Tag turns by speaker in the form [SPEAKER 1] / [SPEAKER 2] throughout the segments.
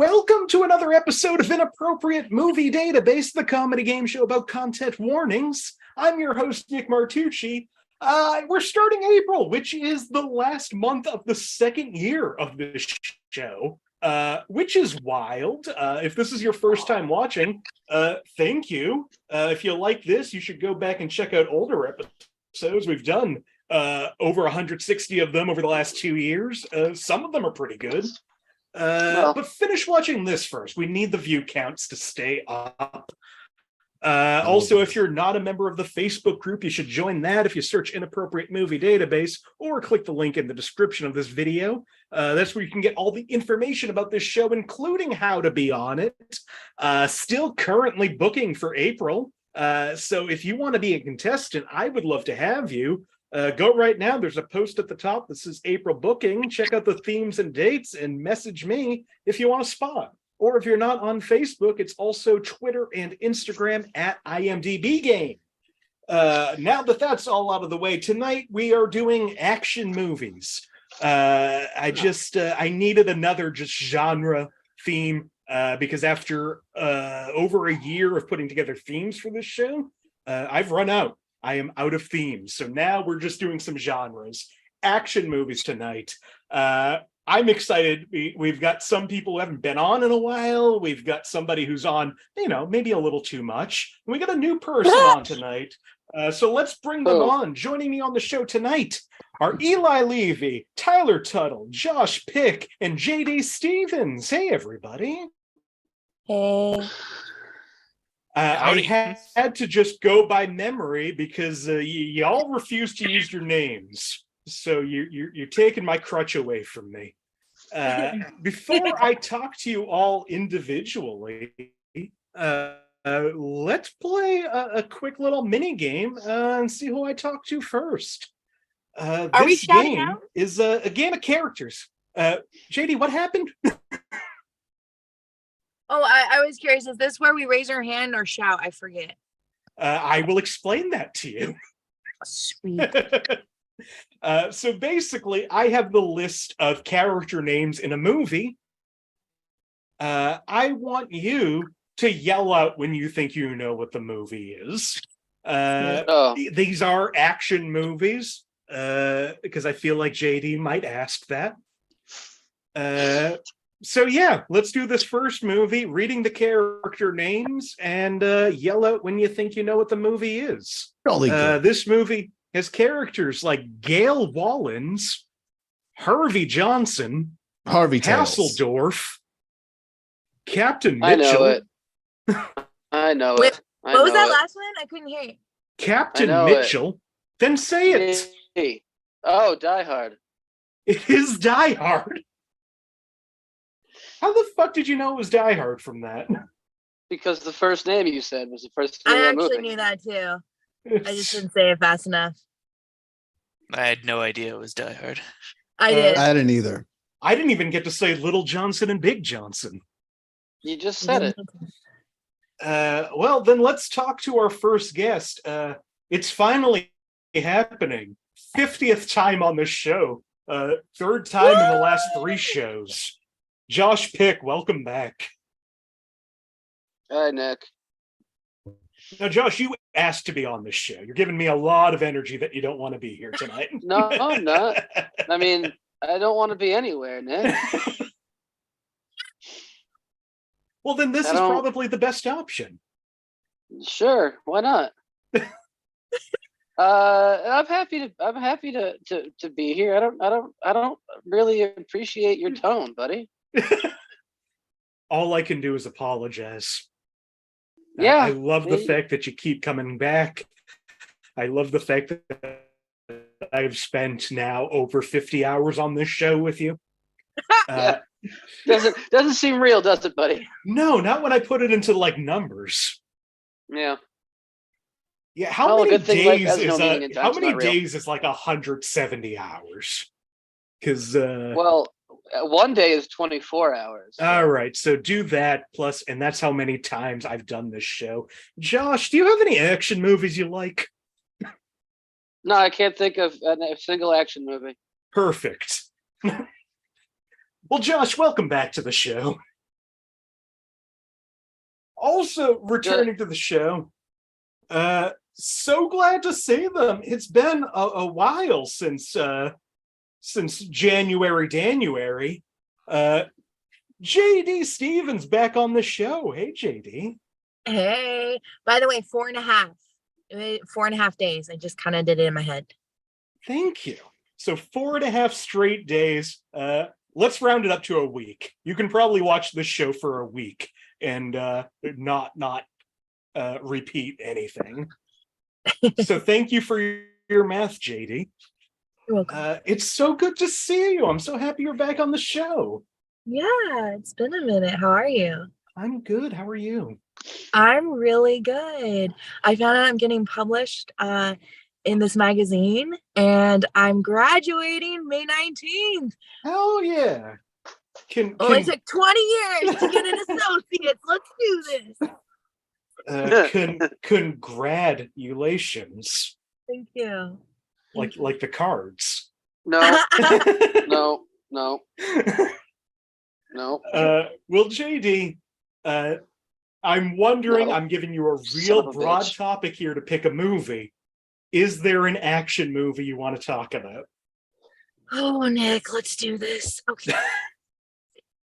[SPEAKER 1] Welcome to another episode of Inappropriate Movie Database, the comedy game show about content warnings. I'm your host, Nick Martucci. We're starting April, which is the last month of the second year of this show, which is wild. If this is your first time watching, thank you. If you like this, you should go back and check out older episodes. We've done over 160 of them over the last 2 years. Some of them are pretty good. But finish watching this first. We need the view counts to stay up. Also, if you're not a member of the Facebook group, you should join that if you search Inappropriate Movie Database or click the link in the description of this video. That's where you can get all the information about this show, including how to be on it. Still currently booking for April. So if you want to be a contestant, I would love to have you. Go right now. There's a post at the top that says April booking. Check out the themes and dates and message me if you want a spot. Or if you're not on Facebook, it's also Twitter and Instagram at IMDb Game. Now that that's all out of the way, tonight we are doing action movies. I needed another just genre theme because after over a year of putting together themes for this show, I've run out. I am out of themes. So now we're just doing some genres. Action movies tonight. I'm excited. We've got some people who haven't been on in a while. We've got somebody who's on, maybe a little too much. We got a new person on tonight. So let's bring them on. Joining me on the show tonight are Eli Levy, Tyler Tuttle, Josh Pick, and JD Stephans. Hey, everybody.
[SPEAKER 2] Hey.
[SPEAKER 1] I had to just go by memory because y'all refused to use your names. So you're taking my crutch away from me. Before I talk to you all individually, let's play a quick little mini game and see who I talk to first.
[SPEAKER 2] Are we shouting out?
[SPEAKER 1] Is a game of characters. JD, what happened?
[SPEAKER 2] Oh, I was curious. Is this where we raise our hand or shout? I forget.
[SPEAKER 1] I will explain that to you.
[SPEAKER 2] Sweet.
[SPEAKER 1] So basically, I have the list of character names in a movie. I want you to yell out when you think you know what the movie is. These are action movies, because I feel like JD might ask that. So yeah, let's do this first movie, reading the character names, and yell out when you think you know what the movie is. This movie has characters like Gail Wallens, Harvey Johnson, Hasseldorf, Captain Mitchell.
[SPEAKER 3] I know
[SPEAKER 2] Wait,
[SPEAKER 3] it.
[SPEAKER 2] what was that last one? I couldn't hear it.
[SPEAKER 1] Captain Mitchell. Then say it.
[SPEAKER 3] Hey. Oh, Die Hard.
[SPEAKER 1] It is Die Hard. How the fuck did you know it was Die Hard from that?
[SPEAKER 3] Because the first name you said was the first name
[SPEAKER 2] I
[SPEAKER 3] of the
[SPEAKER 2] actually
[SPEAKER 3] movie.
[SPEAKER 2] knew that too. I just didn't say it fast enough.
[SPEAKER 4] I had no idea it was Die Hard.
[SPEAKER 2] I did.
[SPEAKER 5] I didn't either.
[SPEAKER 1] I didn't even get to say Little Johnson and Big Johnson.
[SPEAKER 3] You just said it.
[SPEAKER 1] Well, then let's talk to our first guest. It's finally happening. 50th time on this show. Third time in the last 3 shows. Josh Pick, welcome back.
[SPEAKER 3] Hi, Nick.
[SPEAKER 1] Now, Josh, you asked to be on this show. You're giving me a lot of energy that you don't want to be here tonight.
[SPEAKER 3] No, I'm not. I mean, I don't want to be anywhere, Nick.
[SPEAKER 1] Well, then this is probably the best option.
[SPEAKER 3] Sure, why not? I'm happy to be here. I don't really appreciate your tone, buddy.
[SPEAKER 1] All I can do is apologize.
[SPEAKER 3] Yeah,
[SPEAKER 1] I love the fact that you keep coming back. I love the fact that I've spent now over 50 hours on this show with you.
[SPEAKER 3] Yeah. Doesn't seem real, does it, buddy?
[SPEAKER 1] No, not when I put it into like numbers.
[SPEAKER 3] Yeah.
[SPEAKER 1] Yeah, how many days
[SPEAKER 3] days
[SPEAKER 1] is like 170 hours? Because
[SPEAKER 3] one day is 24 hours. So.
[SPEAKER 1] All right, so do that plus, and that's how many times I've done this show. Josh, do you have any action movies you like?
[SPEAKER 3] No, I can't think of a single action movie.
[SPEAKER 1] Perfect. Well, Josh, welcome back to the show. Also returning to the show. So glad to see them. It's been a while since January. JD Stephans back on the show. Hey, JD.
[SPEAKER 2] Hey, by the way, 4.5. 4.5 days. I just kind of did it in my head.
[SPEAKER 1] Thank you. So 4.5 straight days. Let's round it up to a week. You can probably watch this show for a week and not repeat anything. So thank you for your math, JD.
[SPEAKER 2] You're welcome.
[SPEAKER 1] It's so good to see you. I'm so happy you're back on the show.
[SPEAKER 2] Yeah, it's been a minute. How are you?
[SPEAKER 1] I'm good. How are you?
[SPEAKER 2] I'm really good. I found out I'm getting published in this magazine, and I'm graduating May 19th.
[SPEAKER 1] Hell yeah.
[SPEAKER 2] Only took 20 years to get an associate's. Let's do this.
[SPEAKER 1] Congratulations.
[SPEAKER 2] Thank you.
[SPEAKER 1] Like the cards.
[SPEAKER 3] No, no.
[SPEAKER 1] Well, JD, I'm wondering,
[SPEAKER 3] No.
[SPEAKER 1] I'm giving you a
[SPEAKER 3] Son
[SPEAKER 1] real
[SPEAKER 3] of a
[SPEAKER 1] broad
[SPEAKER 3] bitch.
[SPEAKER 1] topic here to pick a movie. Is there an action movie you want to talk about?
[SPEAKER 2] Oh, Nick, let's do this. Okay.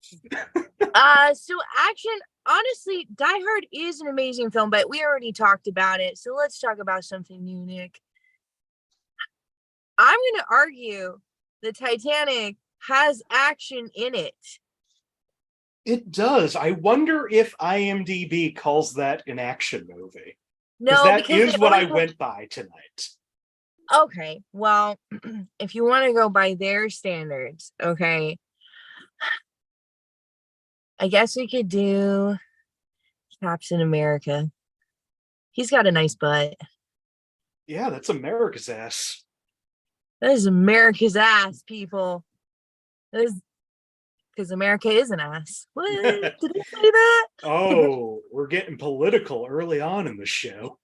[SPEAKER 2] So action, honestly, Die Hard is an amazing film, but we already talked about it. So let's talk about something new, Nick. I'm going to argue the Titanic has action in it.
[SPEAKER 1] It does. I wonder if IMDb calls that an action movie.
[SPEAKER 2] No,
[SPEAKER 1] that
[SPEAKER 2] because
[SPEAKER 1] is what I went by tonight.
[SPEAKER 2] Okay, well, if you want to go by their standards, okay, I guess we could do Captain America. He's got a nice butt.
[SPEAKER 1] Yeah, that's America's ass.
[SPEAKER 2] That is America's ass, people. That is because America is an ass. What? Did I say that?
[SPEAKER 1] Oh, we're getting political early on in the show.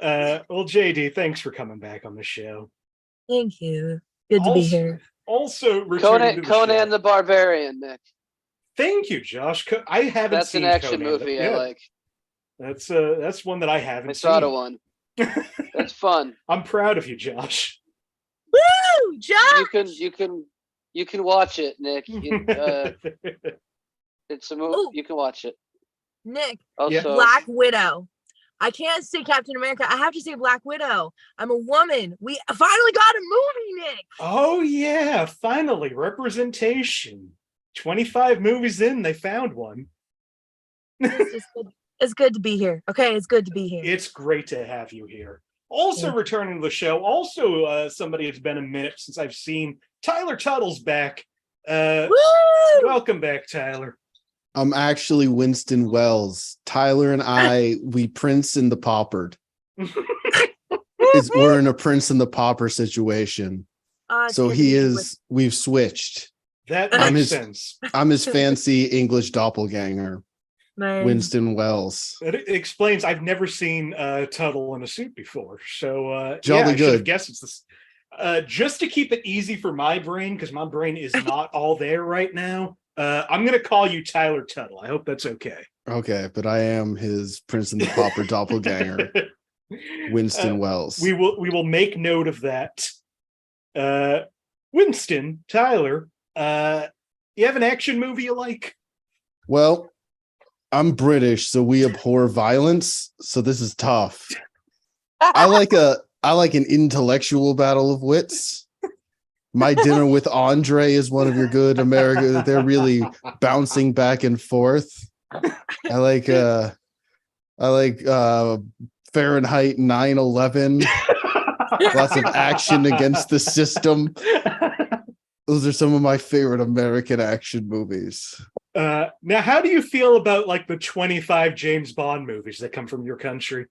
[SPEAKER 1] Well, JD, thanks for coming back on the show.
[SPEAKER 2] Thank you. Good to be here.
[SPEAKER 1] Also, returning to the
[SPEAKER 3] Conan
[SPEAKER 1] show.
[SPEAKER 3] the Barbarian, Nick.
[SPEAKER 1] Thank you, Josh. I haven't
[SPEAKER 3] That's
[SPEAKER 1] seen
[SPEAKER 3] an action
[SPEAKER 1] Conan.
[SPEAKER 3] movie
[SPEAKER 1] Yeah,
[SPEAKER 3] I like.
[SPEAKER 1] That's one that I haven't
[SPEAKER 3] I
[SPEAKER 1] seen.
[SPEAKER 3] thought of one. That's fun.
[SPEAKER 1] I'm proud of you, Josh.
[SPEAKER 2] Woo! Josh!
[SPEAKER 3] You can watch it, Nick. It's a movie.
[SPEAKER 2] Ooh.
[SPEAKER 3] You can watch it.
[SPEAKER 2] Nick,
[SPEAKER 3] Also,
[SPEAKER 2] Black Widow. I can't say Captain America. I have to say Black Widow. I'm a woman. We finally got a movie, Nick.
[SPEAKER 1] Oh yeah, finally representation. 25 movies in, they found one.
[SPEAKER 2] It's good to be here. Okay, it's good to be here.
[SPEAKER 1] It's great to have you here. Also returning to the show, also somebody it's been a minute since I've seen. Tyler Tuttle's back.
[SPEAKER 2] Woo!
[SPEAKER 1] Welcome back, Tyler.
[SPEAKER 5] I'm actually Winston Wells. Tyler and I, we Prince and the Paupered. We're in a Prince and the Pauper situation. So he is, we've switched.
[SPEAKER 1] That
[SPEAKER 5] I'm
[SPEAKER 1] makes
[SPEAKER 5] his-
[SPEAKER 1] sense.
[SPEAKER 5] I'm his fancy English doppelganger,
[SPEAKER 2] Man.
[SPEAKER 5] Winston Wells.
[SPEAKER 1] It explains I've never seen Tuttle in a suit before. So
[SPEAKER 5] Jolly
[SPEAKER 1] I should have
[SPEAKER 5] good.
[SPEAKER 1] guessed it's this. Just to keep it easy for my brain, because my brain is not all there right now. I'm going to call you Tyler Tuttle. I hope that's okay.
[SPEAKER 5] Okay, but I am his Prince and the Pauper doppelganger, Winston Wells.
[SPEAKER 1] We will make note of that. Winston, Tyler, you have an action movie you like?
[SPEAKER 5] Well, I'm British, so we abhor violence. So this is tough. I like an intellectual battle of wits. My Dinner with Andre is one of your good America. They're really bouncing back and forth. I like Fahrenheit 9/11. Lots of action against the system. Those are some of my favorite American action movies.
[SPEAKER 1] Now, how do you feel about like the 25 James Bond movies that come from your country?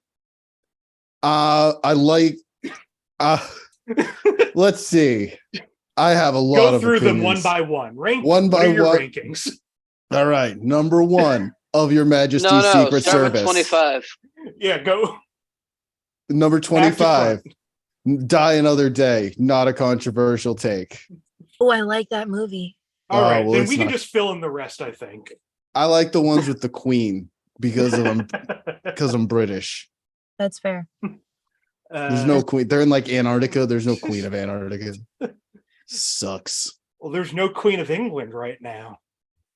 [SPEAKER 5] I like. Let's see. I have a lot of
[SPEAKER 1] Go through them
[SPEAKER 5] opinions.
[SPEAKER 1] one by one. Rank
[SPEAKER 5] One
[SPEAKER 1] what
[SPEAKER 5] by
[SPEAKER 1] are your
[SPEAKER 5] one.
[SPEAKER 1] rankings.
[SPEAKER 5] All right, number one of Your Majesty's
[SPEAKER 3] no,
[SPEAKER 5] Secret
[SPEAKER 3] start with
[SPEAKER 5] Service.
[SPEAKER 3] 25.
[SPEAKER 1] Yeah, go.
[SPEAKER 5] Number
[SPEAKER 1] Back to
[SPEAKER 5] 25.
[SPEAKER 1] front.
[SPEAKER 5] Die Another Day. Not a controversial take.
[SPEAKER 2] Oh, I like that movie.
[SPEAKER 1] All right,
[SPEAKER 5] well,
[SPEAKER 1] then
[SPEAKER 5] it's
[SPEAKER 1] we can
[SPEAKER 5] not-
[SPEAKER 1] just fill in the rest, I think.
[SPEAKER 5] I like the ones with the Queen because I'm British.
[SPEAKER 2] That's fair.
[SPEAKER 5] There's no Queen. They're in like Antarctica. There's no Queen of Antarctica. Sucks.
[SPEAKER 1] Well, there's no Queen of England right now.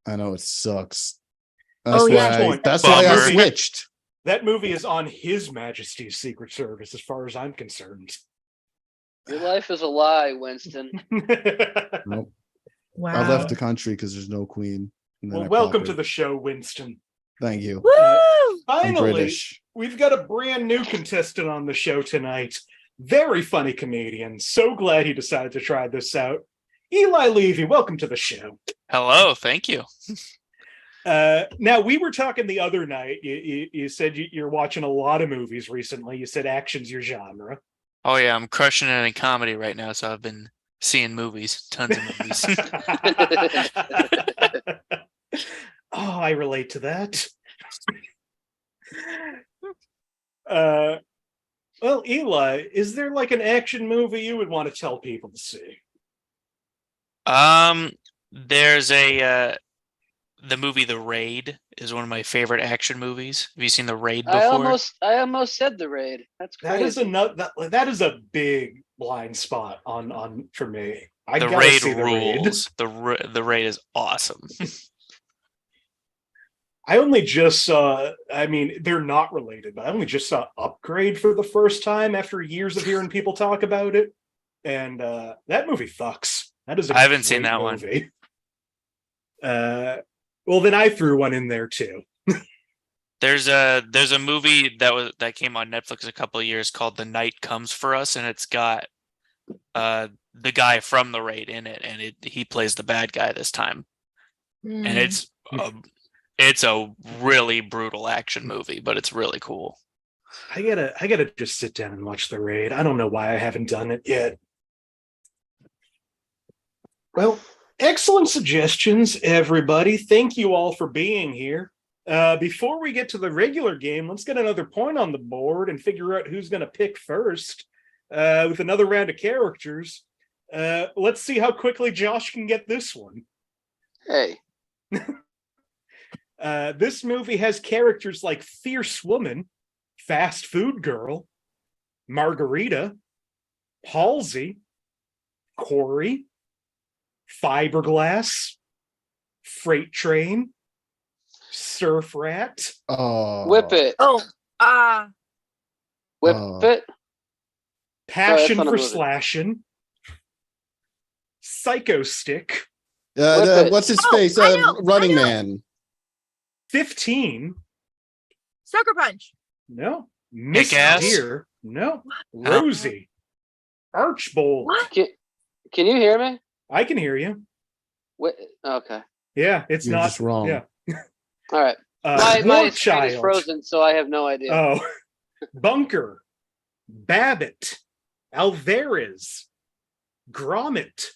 [SPEAKER 5] I know it sucks.
[SPEAKER 2] Oh, yeah.
[SPEAKER 5] That's why I
[SPEAKER 4] Bummer.
[SPEAKER 5] switched.
[SPEAKER 1] That movie is on His Majesty's Secret Service, as far as I'm concerned.
[SPEAKER 3] Your life is a lie, Winston.
[SPEAKER 5] Nope.
[SPEAKER 2] Wow.
[SPEAKER 5] I left the country because there's no Queen. And then
[SPEAKER 1] Well,
[SPEAKER 5] I
[SPEAKER 1] welcome
[SPEAKER 5] conquered.
[SPEAKER 1] to the show, Winston.
[SPEAKER 5] Thank you.
[SPEAKER 2] Woo!
[SPEAKER 5] I'm
[SPEAKER 1] Finally,
[SPEAKER 5] British.
[SPEAKER 1] we've got a brand new contestant on the show tonight. Very funny comedian. So glad he decided to try this out. Eli Levy, welcome to the show.
[SPEAKER 4] Hello, thank you.
[SPEAKER 1] Now, we were talking the other night. You said you're watching a lot of movies recently. You said action's your genre.
[SPEAKER 4] Oh yeah, I'm crushing it in comedy right now, so I've been seeing movies, tons of movies.
[SPEAKER 1] Oh, I relate to that. Well, Eli, is there like an action movie you would want to tell people to see?
[SPEAKER 4] There's the movie The Raid is one of my favorite action movies. Have you seen The Raid before?
[SPEAKER 3] I almost said The Raid. That's crazy.
[SPEAKER 1] That is that is a big blind spot on for me. I
[SPEAKER 4] The
[SPEAKER 1] gotta
[SPEAKER 4] Raid
[SPEAKER 1] see
[SPEAKER 4] rules. The Raid is awesome.
[SPEAKER 1] I only just saw, I mean, they're not related, but I only just saw Upgrade for the first time after years of hearing people talk about it. And that movie fucks. That is a
[SPEAKER 4] I haven't seen
[SPEAKER 1] great
[SPEAKER 4] that
[SPEAKER 1] movie. Well, then I threw one in there too.
[SPEAKER 4] There's a movie that came on Netflix a couple of years called The Night Comes for Us, and it's got the guy from The Raid in it, and he plays the bad guy this time. And it's a really brutal action movie, but it's really cool.
[SPEAKER 1] I gotta just sit down and watch The Raid. I don't know why I haven't done it yet. Well, excellent suggestions, everybody. Thank you all for being here. Before we get to the regular game, let's get another point on the board and figure out who's going to pick first with another round of characters. Let's see how quickly Josh can get this one.
[SPEAKER 3] Hey.
[SPEAKER 1] This movie has characters like Fierce Woman, Fast Food Girl, Margarita, Halsey, Corey, Fiberglass, Freight Train, Surf Rat.
[SPEAKER 5] Oh.
[SPEAKER 3] Whip it. Whip it.
[SPEAKER 1] Passion
[SPEAKER 3] not a
[SPEAKER 1] for
[SPEAKER 3] movie.
[SPEAKER 1] Slashing, Psycho Stick,
[SPEAKER 3] Whip it.
[SPEAKER 5] What's his
[SPEAKER 2] Oh,
[SPEAKER 5] face?
[SPEAKER 2] I know,
[SPEAKER 5] Running
[SPEAKER 2] I know.
[SPEAKER 5] Man.
[SPEAKER 1] 15.
[SPEAKER 2] Sucker Punch.
[SPEAKER 1] No. Miss
[SPEAKER 4] Kick-Ass?
[SPEAKER 1] Deer. No. Rosie. Archbold.
[SPEAKER 2] What?
[SPEAKER 3] Can you hear me?
[SPEAKER 1] I can hear you.
[SPEAKER 3] Okay.
[SPEAKER 1] Yeah, it's
[SPEAKER 5] You're
[SPEAKER 1] not
[SPEAKER 5] just wrong.
[SPEAKER 1] Yeah.
[SPEAKER 3] All right.
[SPEAKER 1] My
[SPEAKER 3] My screen is frozen, so I have no idea.
[SPEAKER 1] Oh, Bunker, Babbitt, Alvarez, Gromit,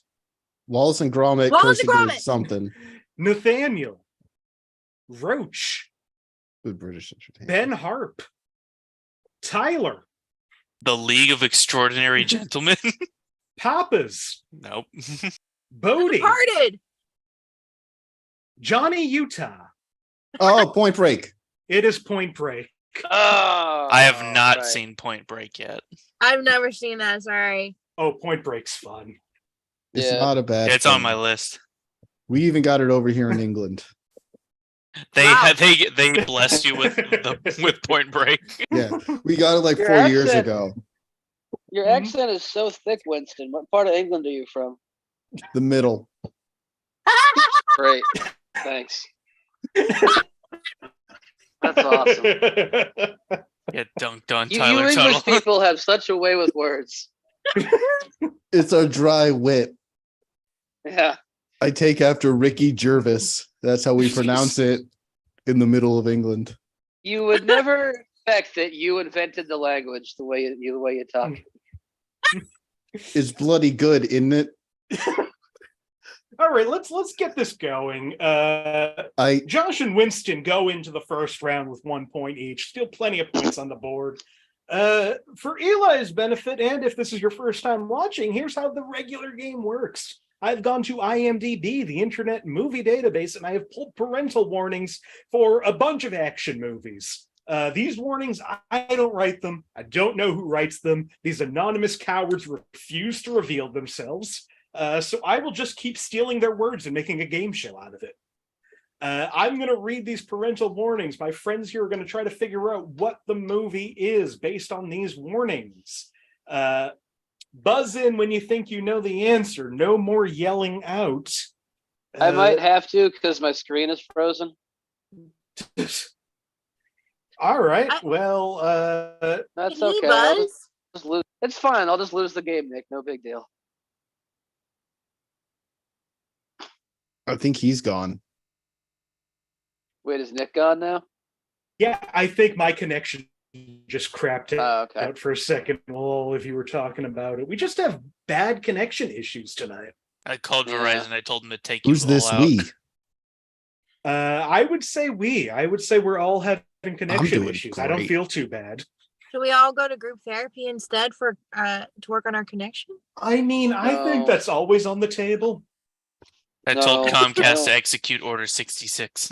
[SPEAKER 5] Wallace and Gromit,
[SPEAKER 2] Wallace
[SPEAKER 5] Cursed
[SPEAKER 2] and
[SPEAKER 5] with
[SPEAKER 2] Gromit.
[SPEAKER 5] something.
[SPEAKER 1] Nathaniel, Roach,
[SPEAKER 5] Good British entertainment.
[SPEAKER 1] Ben Harp, Tyler,
[SPEAKER 4] The League of Extraordinary Gentlemen.
[SPEAKER 1] Papas,
[SPEAKER 4] Nope.
[SPEAKER 1] Bodie,
[SPEAKER 2] Departed.
[SPEAKER 1] Johnny Utah.
[SPEAKER 5] Oh, Point Break.
[SPEAKER 1] It is Point Break.
[SPEAKER 3] Oh,
[SPEAKER 4] I have not
[SPEAKER 3] right.
[SPEAKER 4] seen Point Break yet.
[SPEAKER 2] I've never seen that. Sorry.
[SPEAKER 1] Oh, Point Break's fun.
[SPEAKER 5] It's
[SPEAKER 3] Yeah.
[SPEAKER 5] not a bad.
[SPEAKER 4] It's on
[SPEAKER 5] thing.
[SPEAKER 4] my list.
[SPEAKER 5] We even got it over here in England.
[SPEAKER 4] They
[SPEAKER 2] Wow.
[SPEAKER 4] they bless you with Point Break.
[SPEAKER 5] Yeah, we got it like
[SPEAKER 3] Your
[SPEAKER 5] 4 years
[SPEAKER 3] accent-
[SPEAKER 5] ago.
[SPEAKER 3] Your
[SPEAKER 1] Mhm.
[SPEAKER 3] accent is so thick, Winston. What part of England are you from?
[SPEAKER 5] The middle.
[SPEAKER 3] Great. Thanks. That's awesome.
[SPEAKER 4] Get dunked on,
[SPEAKER 3] You
[SPEAKER 4] Tyler
[SPEAKER 3] English
[SPEAKER 4] Tuttle.
[SPEAKER 3] people have such a way with words.
[SPEAKER 5] It's a dry wit.
[SPEAKER 3] Yeah.
[SPEAKER 5] I take after Ricky Gervais. That's how we pronounce it in the middle of England.
[SPEAKER 3] You would never expect that you invented the language the way you talk.
[SPEAKER 5] It's bloody good, isn't it?
[SPEAKER 1] All right, let's get this going. Josh and Winston go into the first round with 1 point each. Still plenty of points on the board. For Eli's benefit, and if this is your first time watching, here's how the regular game works. I've gone to IMDb, the Internet Movie Database, and I have pulled parental warnings for a bunch of action movies. These warnings, I don't write them. I don't know who writes them. These anonymous cowards refuse to reveal themselves. So I will just keep stealing their words and making a game show out of it. I'm going to read these parental warnings. My friends here are going to try to figure out what the movie is based on these warnings. Buzz in when you think you know the answer. No more yelling out.
[SPEAKER 3] I might have to because my screen is frozen.
[SPEAKER 1] All right.
[SPEAKER 3] That's
[SPEAKER 2] Hey,
[SPEAKER 3] okay.
[SPEAKER 2] Buzz.
[SPEAKER 3] Just lose. It's fine. I'll just lose the game, Nick. No big deal.
[SPEAKER 5] I think he's gone.
[SPEAKER 3] Wait, is Nick gone now?
[SPEAKER 1] Yeah, I think my connection just crapped
[SPEAKER 3] Okay.
[SPEAKER 1] out for a second while all of you were talking about it. We just have bad connection issues tonight.
[SPEAKER 4] I called
[SPEAKER 3] Yeah.
[SPEAKER 4] Verizon. I told them to take
[SPEAKER 5] Who's
[SPEAKER 4] you all
[SPEAKER 5] this
[SPEAKER 4] out.
[SPEAKER 5] we?
[SPEAKER 1] I would say we're all having connection
[SPEAKER 5] doing
[SPEAKER 1] issues. I don't
[SPEAKER 5] great.
[SPEAKER 1] feel too bad.
[SPEAKER 2] Should we all go to group therapy instead for to work on our connection?
[SPEAKER 1] I mean, I think
[SPEAKER 3] No.
[SPEAKER 1] that's always on the table.
[SPEAKER 4] I told
[SPEAKER 3] No.
[SPEAKER 4] Comcast to
[SPEAKER 3] No.
[SPEAKER 4] execute Order 66.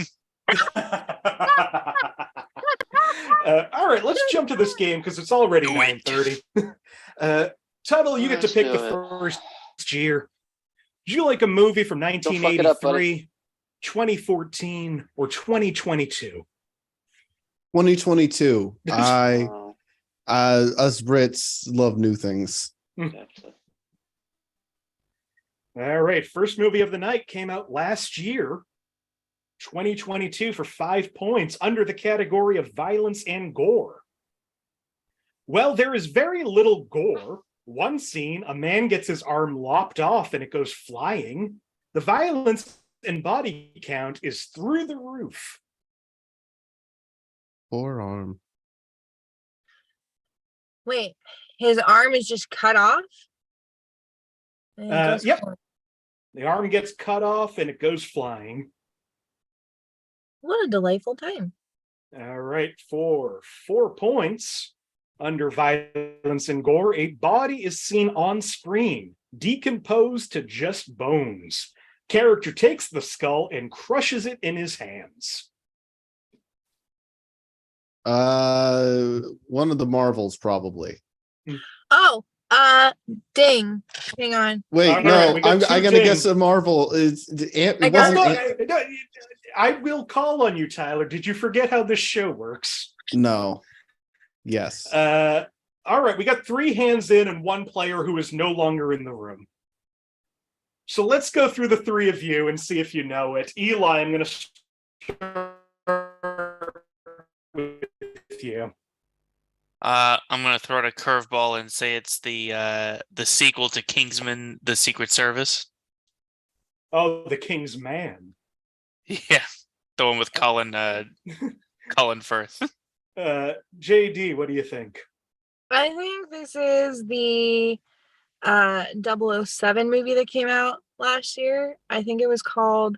[SPEAKER 1] All right, let's jump to this game because it's already
[SPEAKER 4] Do it.
[SPEAKER 1] 9:30. Tuttle, you get to
[SPEAKER 3] Let's
[SPEAKER 1] pick
[SPEAKER 3] do
[SPEAKER 1] the
[SPEAKER 3] it.
[SPEAKER 1] first year. Would you like a movie from
[SPEAKER 3] fuck it up,
[SPEAKER 1] 1983, 2014, or 2022?
[SPEAKER 5] 2022.
[SPEAKER 3] Oh,
[SPEAKER 5] Us Brits love new things.
[SPEAKER 3] gotcha.
[SPEAKER 1] All right, first movie of the night came out last year, 2022, for 5 points under the category of violence and gore. Well, there is very little gore. One scene, a man gets his arm lopped off and it goes flying. The violence and body count is through the roof.
[SPEAKER 5] Forearm.
[SPEAKER 2] Wait, his arm is just cut off? And it goes
[SPEAKER 1] Yep.
[SPEAKER 2] flying.
[SPEAKER 1] The arm gets cut off and it goes flying.
[SPEAKER 2] What a delightful time.
[SPEAKER 1] All right, for 4 points under violence and gore, a body is seen on screen, decomposed to just bones. Character takes the skull and crushes it in his hands.
[SPEAKER 5] One of the Marvels, probably.
[SPEAKER 2] Oh, ding. Hang on.
[SPEAKER 5] Wait,
[SPEAKER 1] All right,
[SPEAKER 5] no,
[SPEAKER 1] we got
[SPEAKER 5] I'm
[SPEAKER 1] two
[SPEAKER 5] gonna
[SPEAKER 1] dings.
[SPEAKER 5] guess a Marvel.
[SPEAKER 2] I
[SPEAKER 5] It
[SPEAKER 2] got
[SPEAKER 5] wasn't.
[SPEAKER 1] No, I will call on you, Tyler. Did you forget how this show works?
[SPEAKER 5] No. Yes.
[SPEAKER 1] All right, we got 3 hands in and 1 player who is no longer in the room. So let's go through the 3 of you and see if you know it. Eli, I'm going to start with you.
[SPEAKER 4] I'm gonna throw out a curveball and say it's the sequel to Kingsman: The Secret Service.
[SPEAKER 1] Oh, the King's Man.
[SPEAKER 4] Yeah, the one with Colin Firth.
[SPEAKER 1] JD, what do you think?
[SPEAKER 2] I think this is the 007 movie that came out last year. I think it was called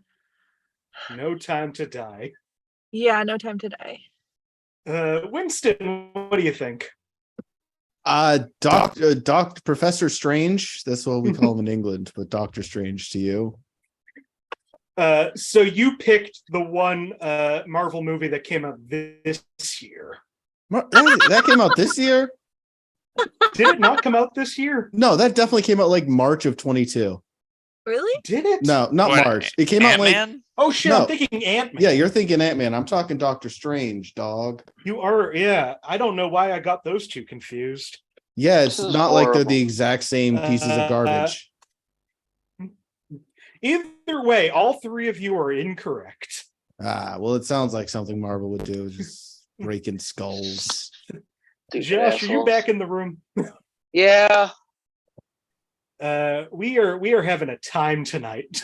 [SPEAKER 1] No Time to Die.
[SPEAKER 2] No Time to Die.
[SPEAKER 1] Winston, what do you think?
[SPEAKER 5] Doctor Professor Strange. That's what we call him in England, but Doctor Strange to you.
[SPEAKER 1] So you picked the one Marvel movie that came out this year.
[SPEAKER 5] That came out this year?
[SPEAKER 1] Did it not come out this year?
[SPEAKER 5] No, that definitely came out like March of 22.
[SPEAKER 2] Really?
[SPEAKER 1] Did it?
[SPEAKER 5] No, not
[SPEAKER 4] What,
[SPEAKER 5] March. It came out like
[SPEAKER 4] Ant-Man?
[SPEAKER 1] Oh shit,
[SPEAKER 5] No.
[SPEAKER 1] I'm thinking Ant-Man.
[SPEAKER 5] yeah. You're thinking Ant-Man. I'm talking Doctor Strange, dog.
[SPEAKER 1] You are, yeah. I don't know why I got those two confused.
[SPEAKER 5] Yeah, it's
[SPEAKER 3] This is
[SPEAKER 5] not like they're
[SPEAKER 3] horrible.
[SPEAKER 5] the exact same pieces of garbage.
[SPEAKER 1] Either way, all 3 of you are incorrect.
[SPEAKER 5] Well, it sounds like something Marvel would do, just breaking skulls.
[SPEAKER 3] Stupid
[SPEAKER 1] Josh, are you
[SPEAKER 3] assholes.
[SPEAKER 1] back in the room?
[SPEAKER 3] Yeah.
[SPEAKER 1] We are having a time tonight.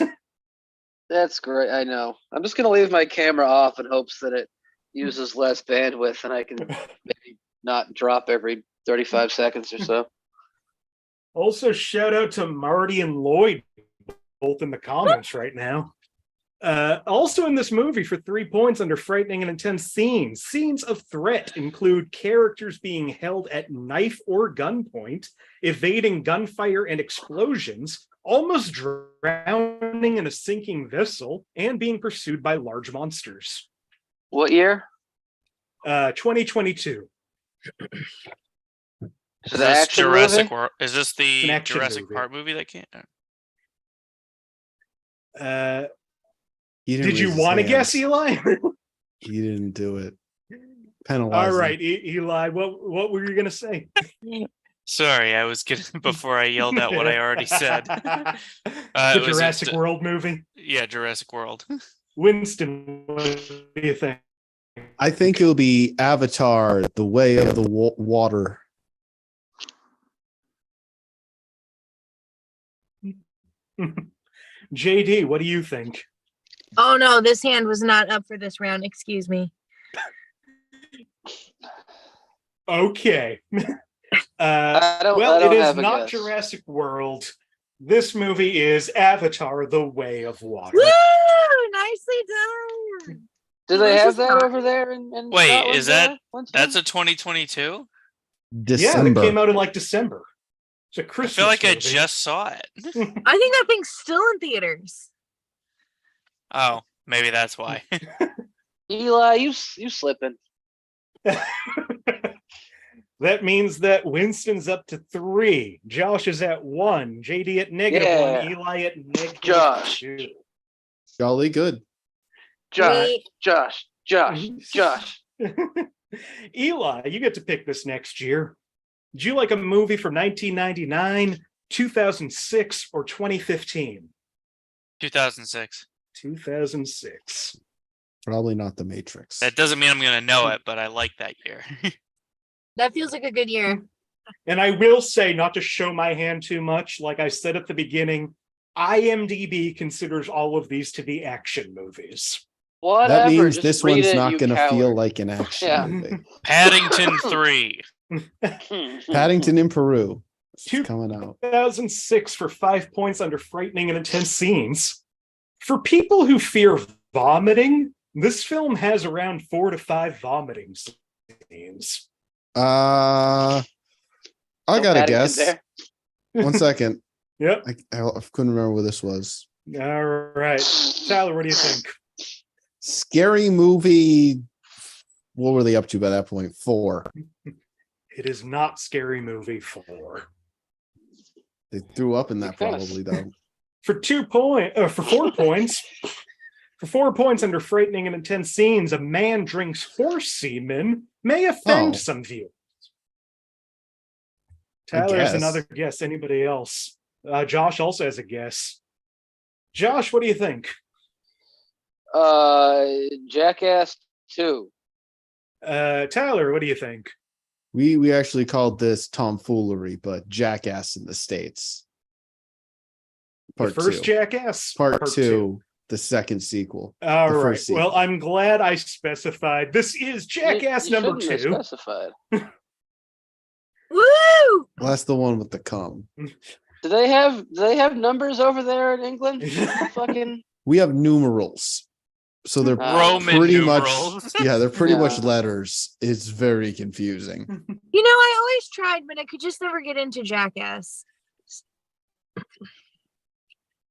[SPEAKER 3] That's great. I know. I'm just gonna leave my camera off in hopes that it uses less bandwidth and I can maybe not drop every 35 seconds or so.
[SPEAKER 1] Also, shout out to Marty and Lloyd, both in the comments right now. Also in this movie for 3 points under frightening and intense scenes. Scenes of threat include characters being held at knife or gunpoint, evading gunfire and explosions, almost drowning in a sinking vessel, and being pursued by large monsters.
[SPEAKER 3] What year?
[SPEAKER 1] 2022.
[SPEAKER 3] Is this
[SPEAKER 4] Jurassic
[SPEAKER 3] movie?
[SPEAKER 4] World? Is this
[SPEAKER 1] It's an
[SPEAKER 4] the
[SPEAKER 1] action
[SPEAKER 4] Jurassic
[SPEAKER 1] movie.
[SPEAKER 4] Park movie that came?
[SPEAKER 5] He didn't
[SPEAKER 1] Did you
[SPEAKER 5] raise his
[SPEAKER 1] want to guess,
[SPEAKER 5] hands.
[SPEAKER 1] Eli?
[SPEAKER 5] He didn't do it. Penalize
[SPEAKER 1] All
[SPEAKER 5] him.
[SPEAKER 1] right, Eli, what were you going to say?
[SPEAKER 4] Sorry, I was getting before I yelled out what I already said.
[SPEAKER 1] The
[SPEAKER 4] It was
[SPEAKER 1] Jurassic World movie.
[SPEAKER 4] Yeah, Jurassic World.
[SPEAKER 1] Winston, what do you think?
[SPEAKER 5] I think it'll be Avatar: The Way of the Water.
[SPEAKER 1] JD, what do you think?
[SPEAKER 2] Oh no, this hand was not up for this round. Excuse me.
[SPEAKER 1] Okay.
[SPEAKER 3] I don't
[SPEAKER 1] It is
[SPEAKER 3] have a
[SPEAKER 1] not
[SPEAKER 3] guess.
[SPEAKER 1] Jurassic World. This movie is Avatar: The Way of Water.
[SPEAKER 2] Woo! Nicely done.
[SPEAKER 3] Do they
[SPEAKER 2] This
[SPEAKER 3] have
[SPEAKER 2] is
[SPEAKER 3] that
[SPEAKER 2] not-
[SPEAKER 3] over there in
[SPEAKER 4] Wait,
[SPEAKER 3] Scotland,
[SPEAKER 4] is that-
[SPEAKER 3] Winston?
[SPEAKER 4] That's a 2022?
[SPEAKER 1] Yeah,
[SPEAKER 5] December.
[SPEAKER 1] it came out in like December. It's a
[SPEAKER 4] I
[SPEAKER 1] Christmas
[SPEAKER 4] feel like I
[SPEAKER 1] movie.
[SPEAKER 4] just saw it.
[SPEAKER 2] I think that thing's still in theaters.
[SPEAKER 4] Oh, maybe that's why.
[SPEAKER 3] Eli, you slipping.
[SPEAKER 1] That means that Winston's up to 3. Josh is at 1. JD at -1.
[SPEAKER 3] Yeah.
[SPEAKER 1] Eli at
[SPEAKER 3] Josh.
[SPEAKER 1] -2.
[SPEAKER 5] Jolly good.
[SPEAKER 2] Wait.
[SPEAKER 3] Josh.
[SPEAKER 1] Eli, you get to pick this next year. Would you like a movie from 1999, 2006, or 2015?
[SPEAKER 4] 2006.
[SPEAKER 1] 2006.
[SPEAKER 5] Probably not The Matrix.
[SPEAKER 4] That doesn't mean I'm going to know it, but I like that year.
[SPEAKER 2] That feels like a good year.
[SPEAKER 1] And I will say, not to show my hand too much, like I said at the beginning, IMDb considers all of these to be action movies.
[SPEAKER 3] Whatever.
[SPEAKER 5] That means
[SPEAKER 3] just
[SPEAKER 5] this
[SPEAKER 3] read
[SPEAKER 5] one's
[SPEAKER 3] it,
[SPEAKER 5] not
[SPEAKER 3] you
[SPEAKER 5] going to
[SPEAKER 3] coward.
[SPEAKER 5] feel like an action
[SPEAKER 3] Yeah.
[SPEAKER 5] movie.
[SPEAKER 4] Paddington 3.
[SPEAKER 5] Paddington in Peru. It's
[SPEAKER 1] Two-
[SPEAKER 5] coming out.
[SPEAKER 1] 2006 for 5 points under frightening and intense scenes. For people who fear vomiting, this film has around 4 to 5 vomiting scenes.
[SPEAKER 5] I
[SPEAKER 3] No
[SPEAKER 5] got a
[SPEAKER 3] Paddington
[SPEAKER 5] guess.
[SPEAKER 3] there.
[SPEAKER 5] 1 second.
[SPEAKER 1] Yep.
[SPEAKER 5] I couldn't remember what this was.
[SPEAKER 1] All right. Tyler, what do you think?
[SPEAKER 5] Scary movie. What were they up to by that point? 4.
[SPEAKER 1] It is not Scary Movie 4.
[SPEAKER 5] They threw up in that
[SPEAKER 3] Yes.
[SPEAKER 5] probably though.
[SPEAKER 1] For 4 points. For 4 points under frightening and intense scenes, a man drinks horse semen may offend
[SPEAKER 5] Oh.
[SPEAKER 1] some viewers.
[SPEAKER 5] I
[SPEAKER 1] Tyler has
[SPEAKER 5] guess.
[SPEAKER 1] another guess. Anybody else? Josh also has a guess. Josh, what do you think?
[SPEAKER 3] Jackass 2.
[SPEAKER 1] Tyler, what do you think?
[SPEAKER 5] We actually called this tomfoolery, but Jackass in the States. Part
[SPEAKER 1] The first
[SPEAKER 5] 2.
[SPEAKER 1] Jackass?
[SPEAKER 5] Part 2, the second sequel.
[SPEAKER 1] All
[SPEAKER 5] the
[SPEAKER 1] right.
[SPEAKER 5] first sequel.
[SPEAKER 1] Well, I'm glad I specified. This is Jackass
[SPEAKER 3] You
[SPEAKER 1] number
[SPEAKER 3] shouldn't have
[SPEAKER 1] 2.
[SPEAKER 3] specified.
[SPEAKER 2] Woo!
[SPEAKER 5] Well, that's the one with the cum.
[SPEAKER 3] Do they have numbers over there in England? Fucking
[SPEAKER 5] We have numerals. So they're
[SPEAKER 4] Roman
[SPEAKER 5] pretty
[SPEAKER 4] numerals.
[SPEAKER 5] much they're pretty much
[SPEAKER 3] Yeah.
[SPEAKER 5] letters. It's very confusing.
[SPEAKER 2] You know, I always tried, but I could just never get into Jackass.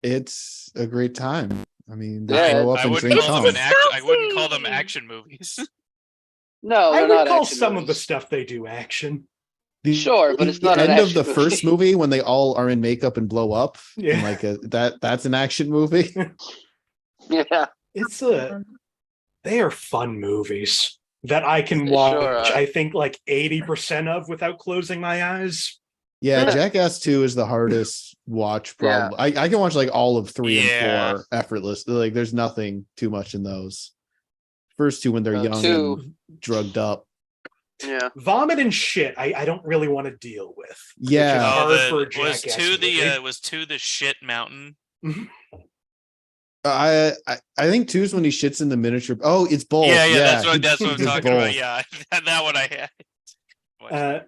[SPEAKER 5] It's a great time. I mean, they
[SPEAKER 3] Yeah,
[SPEAKER 5] show up
[SPEAKER 4] I
[SPEAKER 5] and
[SPEAKER 4] wouldn't
[SPEAKER 5] drink
[SPEAKER 4] call
[SPEAKER 5] cum.
[SPEAKER 4] them I wouldn't call them
[SPEAKER 2] disgusting.
[SPEAKER 4] action movies.
[SPEAKER 3] no,
[SPEAKER 1] I
[SPEAKER 3] they're
[SPEAKER 1] would
[SPEAKER 3] not
[SPEAKER 1] call
[SPEAKER 3] action
[SPEAKER 1] some of the
[SPEAKER 3] movies.
[SPEAKER 1] stuff they do action.
[SPEAKER 3] Sure, but it's not an
[SPEAKER 5] end of
[SPEAKER 3] action
[SPEAKER 5] the first movie when they all are in makeup and blow up.
[SPEAKER 1] Yeah.
[SPEAKER 5] And like that's an action movie.
[SPEAKER 3] Yeah.
[SPEAKER 1] It's they are fun movies that I can
[SPEAKER 3] They
[SPEAKER 1] watch,
[SPEAKER 3] sure are.
[SPEAKER 1] I think, like 80% of without closing my eyes.
[SPEAKER 5] Yeah,
[SPEAKER 3] Yeah.
[SPEAKER 5] Jackass 2 is the hardest watch.
[SPEAKER 3] Yeah.
[SPEAKER 5] Probably, I can watch like all of 3
[SPEAKER 4] Yeah.
[SPEAKER 5] and 4 effortless. Like, there's nothing too much in those. First 2 when they're young
[SPEAKER 3] 2.
[SPEAKER 5] and drugged up.
[SPEAKER 3] Yeah.
[SPEAKER 1] Vomit and shit, I don't really want to deal with.
[SPEAKER 5] Yeah.
[SPEAKER 1] Which is hard
[SPEAKER 4] Oh,
[SPEAKER 1] for a
[SPEAKER 4] was
[SPEAKER 1] Jackass
[SPEAKER 4] 2 the
[SPEAKER 1] movie.
[SPEAKER 4] was 2 the shit mountain?
[SPEAKER 5] I think 2 is when he shits in the miniature. Oh, it's both.
[SPEAKER 4] Yeah,
[SPEAKER 5] Yeah,
[SPEAKER 4] that's what
[SPEAKER 5] he
[SPEAKER 4] I'm
[SPEAKER 5] did
[SPEAKER 4] talking about.
[SPEAKER 5] both.
[SPEAKER 4] Yeah, that one I had.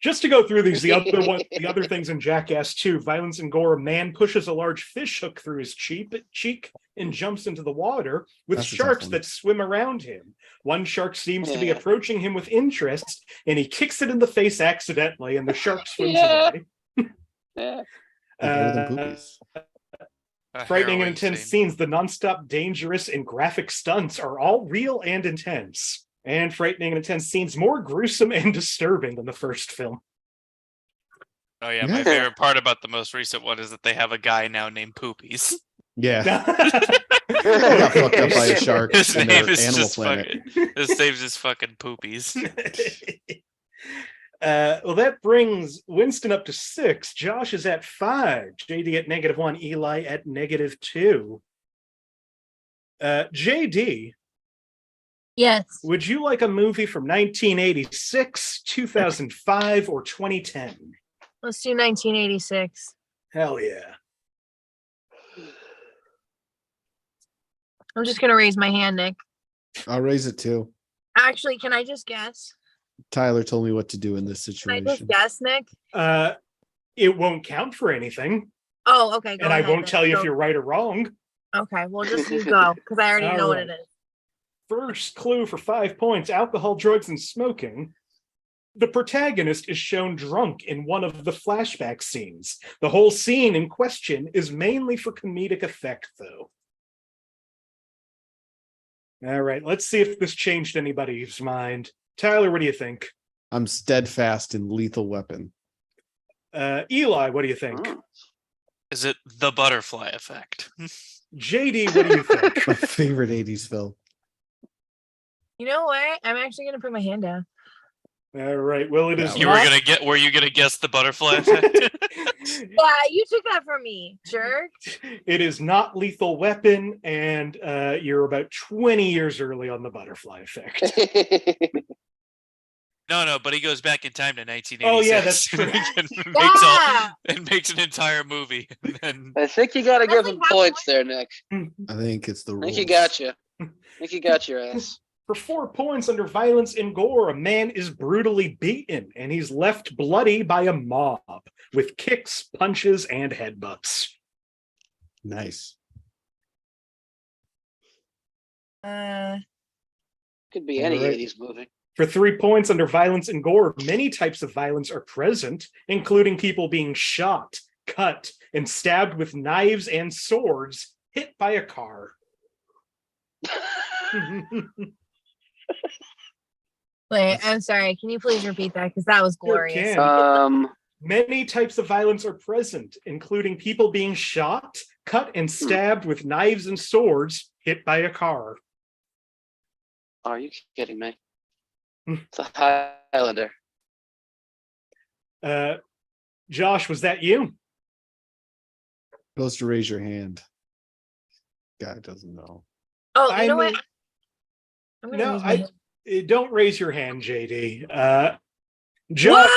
[SPEAKER 1] Just to go through these, the other things in Jackass 2, violence and gore. A man pushes a large fish hook through his cheek and jumps into the water with
[SPEAKER 5] That's a tough
[SPEAKER 1] sharks
[SPEAKER 5] one.
[SPEAKER 1] that swim around him. One shark seems to be
[SPEAKER 3] Yeah.
[SPEAKER 1] approaching him with interest, and he kicks it in the face accidentally, and the shark swims
[SPEAKER 3] Yeah.
[SPEAKER 1] away.
[SPEAKER 3] Yeah.
[SPEAKER 5] Better than poopies.
[SPEAKER 1] Frightening and
[SPEAKER 4] Harrowing
[SPEAKER 1] intense
[SPEAKER 4] scene.
[SPEAKER 1] scenes, the nonstop dangerous and graphic stunts are all real and intense. And frightening and intense scenes more gruesome and disturbing than the first film.
[SPEAKER 4] Oh yeah, my favorite part about the most recent one is that they have a guy now named Poopies.
[SPEAKER 5] Yeah.
[SPEAKER 1] Got
[SPEAKER 5] Got fucked up by a shark
[SPEAKER 4] His
[SPEAKER 5] in
[SPEAKER 4] name
[SPEAKER 5] their
[SPEAKER 4] is
[SPEAKER 5] Animal
[SPEAKER 4] just
[SPEAKER 5] Planet.
[SPEAKER 4] His name's just fucking Poopies.
[SPEAKER 1] Well, that brings Winston up to 6. Josh is at 5. JD at -1. Eli at -2. JD,
[SPEAKER 2] Yes.
[SPEAKER 1] would you like a movie from 1986, 2005, or 2010?
[SPEAKER 2] Let's do 1986.
[SPEAKER 1] Hell yeah.
[SPEAKER 2] I'm just gonna raise my hand, Nick.
[SPEAKER 5] I'll raise it too.
[SPEAKER 2] Actually, can I just guess?
[SPEAKER 5] Tyler told me what to do in this
[SPEAKER 2] Can I
[SPEAKER 5] situation.
[SPEAKER 2] just guess, Nick?
[SPEAKER 1] It won't count for anything,
[SPEAKER 2] Oh, okay. Go
[SPEAKER 1] and I
[SPEAKER 2] ahead,
[SPEAKER 1] won't
[SPEAKER 2] then.
[SPEAKER 1] tell you
[SPEAKER 2] Go.
[SPEAKER 1] if you're right or wrong.
[SPEAKER 2] Okay, well, just you go because I already
[SPEAKER 1] All
[SPEAKER 2] know what
[SPEAKER 1] right.
[SPEAKER 2] it is.
[SPEAKER 1] First clue for 5 points: alcohol, drugs, and smoking. The protagonist is shown drunk in one of the flashback scenes. The whole scene in question is mainly for comedic effect, though. All right, let's see if this changed anybody's mind. Tyler, what do you think?
[SPEAKER 5] I'm steadfast in Lethal Weapon.
[SPEAKER 1] Eli, what do you think?
[SPEAKER 4] Is it The Butterfly Effect?
[SPEAKER 1] JD, what do you think?
[SPEAKER 5] My favorite 80s film.
[SPEAKER 2] You know what? I'm actually gonna put my hand down.
[SPEAKER 1] All right, well, it is
[SPEAKER 4] You
[SPEAKER 1] not-
[SPEAKER 4] were you gonna guess The Butterfly Effect?
[SPEAKER 2] Yeah, you took that from me, jerk.
[SPEAKER 1] It is not Lethal Weapon, and you're about 20 years early on the butterfly effect.
[SPEAKER 4] No, but he goes back in time to 1986.
[SPEAKER 1] Oh, yeah, that's true.
[SPEAKER 4] and makes an entire movie. And then
[SPEAKER 3] I think you got to
[SPEAKER 2] That's
[SPEAKER 3] give
[SPEAKER 2] like
[SPEAKER 3] him
[SPEAKER 2] half
[SPEAKER 3] points there, Nick.
[SPEAKER 5] I think it's the
[SPEAKER 3] I
[SPEAKER 5] rules.
[SPEAKER 3] think he got you. I think he got your ass.
[SPEAKER 1] For 4 points under violence and gore, a man is brutally beaten, and he's left bloody by a mob with kicks, punches, and headbutts.
[SPEAKER 5] Nice.
[SPEAKER 3] Could be any
[SPEAKER 1] All right.
[SPEAKER 3] 80s movie.
[SPEAKER 1] For 3 points under violence and gore, many types of violence are present, including people being shot, cut, and stabbed with knives and swords, hit by a car.
[SPEAKER 2] Wait, I'm sorry. Can you please repeat that? Because that was
[SPEAKER 1] Sure
[SPEAKER 2] glorious.
[SPEAKER 1] can. Many types of violence are present, including people being shot, cut, and stabbed with knives and swords, hit by a car.
[SPEAKER 3] Are you kidding me? It's a Highlander.
[SPEAKER 1] Josh, was that you?
[SPEAKER 5] Supposed to raise your hand. Guy doesn't know.
[SPEAKER 2] Oh, you
[SPEAKER 1] I
[SPEAKER 2] know
[SPEAKER 1] mean-
[SPEAKER 2] what? I'm gonna
[SPEAKER 1] No,
[SPEAKER 2] raise my hand.
[SPEAKER 1] don't raise your hand, JD. Josh,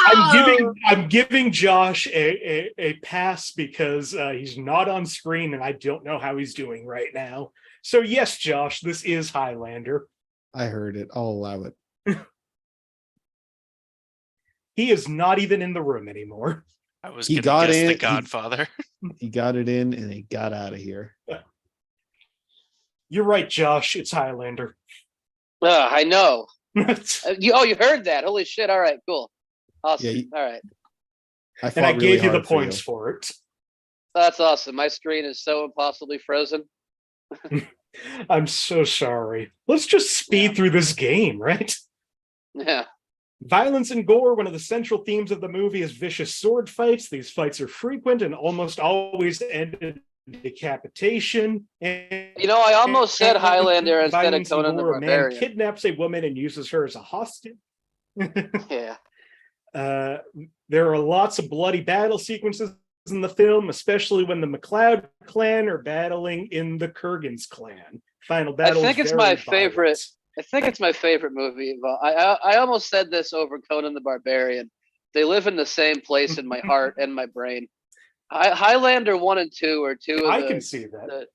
[SPEAKER 1] I'm giving Josh a pass because he's not on screen and I don't know how he's doing right now. So yes, Josh, this is Highlander.
[SPEAKER 5] I heard it. I'll allow it.
[SPEAKER 1] He is not even in the room anymore.
[SPEAKER 4] I was
[SPEAKER 5] He
[SPEAKER 4] gonna
[SPEAKER 5] got
[SPEAKER 4] guess
[SPEAKER 5] in-
[SPEAKER 4] The
[SPEAKER 5] he-
[SPEAKER 4] Godfather.
[SPEAKER 5] He got it in and he got out of here.
[SPEAKER 1] You're right, Josh. It's Highlander.
[SPEAKER 3] I know.
[SPEAKER 1] And
[SPEAKER 3] You heard that? Holy shit! All right, cool, awesome.
[SPEAKER 5] Yeah,
[SPEAKER 3] All right,
[SPEAKER 5] I fought
[SPEAKER 1] I
[SPEAKER 5] really
[SPEAKER 1] gave you the
[SPEAKER 5] hard for
[SPEAKER 1] points for it.
[SPEAKER 3] that's awesome. My screen is so impossibly frozen.
[SPEAKER 1] I'm so sorry. Let's just speed through this game, right?
[SPEAKER 3] Yeah.
[SPEAKER 1] Violence and gore, one of the central themes of the movie, is vicious sword fights. These fights are frequent and almost always end in decapitation. And
[SPEAKER 3] You know, I almost said Highlander instead of
[SPEAKER 1] violence and
[SPEAKER 3] Conan the
[SPEAKER 1] gore, a man
[SPEAKER 3] Barbarian.
[SPEAKER 1] kidnaps a woman and uses her as a hostage.
[SPEAKER 3] Yeah.
[SPEAKER 1] There are lots of bloody battle sequences in the film, especially when the MacLeod clan are battling in the Kurgan's clan. Final battle.
[SPEAKER 3] think it's my favorite. I think it's my favorite movie. I almost said this over Conan the Barbarian. They live in the same place in my heart and my brain. Highlander 1 and 2 are two of
[SPEAKER 1] I can see that.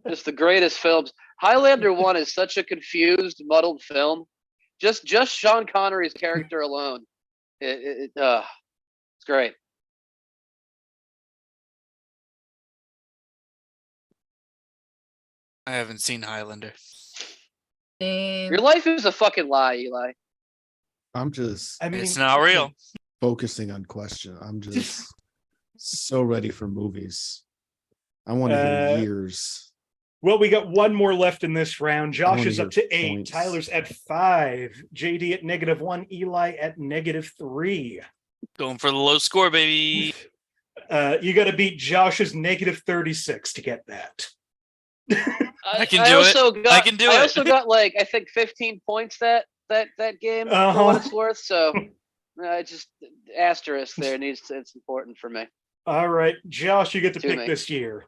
[SPEAKER 3] just the greatest films. Highlander 1 is such a confused, muddled film. Just Sean Connery's character alone. It's great.
[SPEAKER 4] I haven't seen Highlander.
[SPEAKER 2] Same.
[SPEAKER 3] Your life is a fucking lie, Eli.
[SPEAKER 5] I'm just
[SPEAKER 1] I mean,
[SPEAKER 4] It's not real.
[SPEAKER 5] focusing on question. I'm just So ready for movies. I want to hear years.
[SPEAKER 1] Well, we got one more left in this round. Josh
[SPEAKER 5] wanna
[SPEAKER 1] is up
[SPEAKER 5] hear
[SPEAKER 1] to 8.
[SPEAKER 5] points.
[SPEAKER 1] Tyler's at 5. JD at -1. Eli at -3.
[SPEAKER 4] Going for the low score, baby.
[SPEAKER 1] You got to beat Josh's -36 to get that.
[SPEAKER 4] I can do it. I can do it.
[SPEAKER 3] I also got like I think 15 points that game for what it's worth. So I just asterisk there it's important for me.
[SPEAKER 1] All right, Josh, you get to pick
[SPEAKER 3] me.
[SPEAKER 1] this year.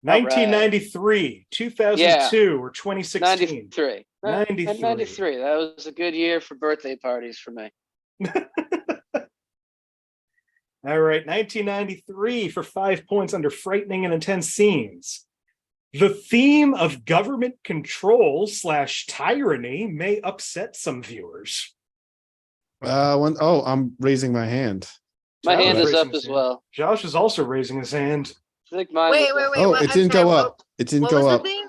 [SPEAKER 1] 1993, 2002, or 2016.
[SPEAKER 3] 93. 93. That was a good year for birthday parties for me.
[SPEAKER 1] All right, 1993 for 5 points under frightening and intense scenes. The theme of government control / tyranny may upset some viewers.
[SPEAKER 5] I'm raising my hand.
[SPEAKER 3] My
[SPEAKER 1] Josh
[SPEAKER 3] hand is up
[SPEAKER 1] raising his
[SPEAKER 3] as
[SPEAKER 1] hand.
[SPEAKER 3] well.
[SPEAKER 1] Josh is also raising his hand.
[SPEAKER 3] I think mine
[SPEAKER 2] Wait.
[SPEAKER 5] Oh,
[SPEAKER 2] what?
[SPEAKER 5] it
[SPEAKER 2] I'm
[SPEAKER 5] didn't
[SPEAKER 2] sorry,
[SPEAKER 5] go
[SPEAKER 2] what-
[SPEAKER 5] up. It didn't
[SPEAKER 2] What
[SPEAKER 5] go
[SPEAKER 2] was the
[SPEAKER 5] up.
[SPEAKER 2] thing?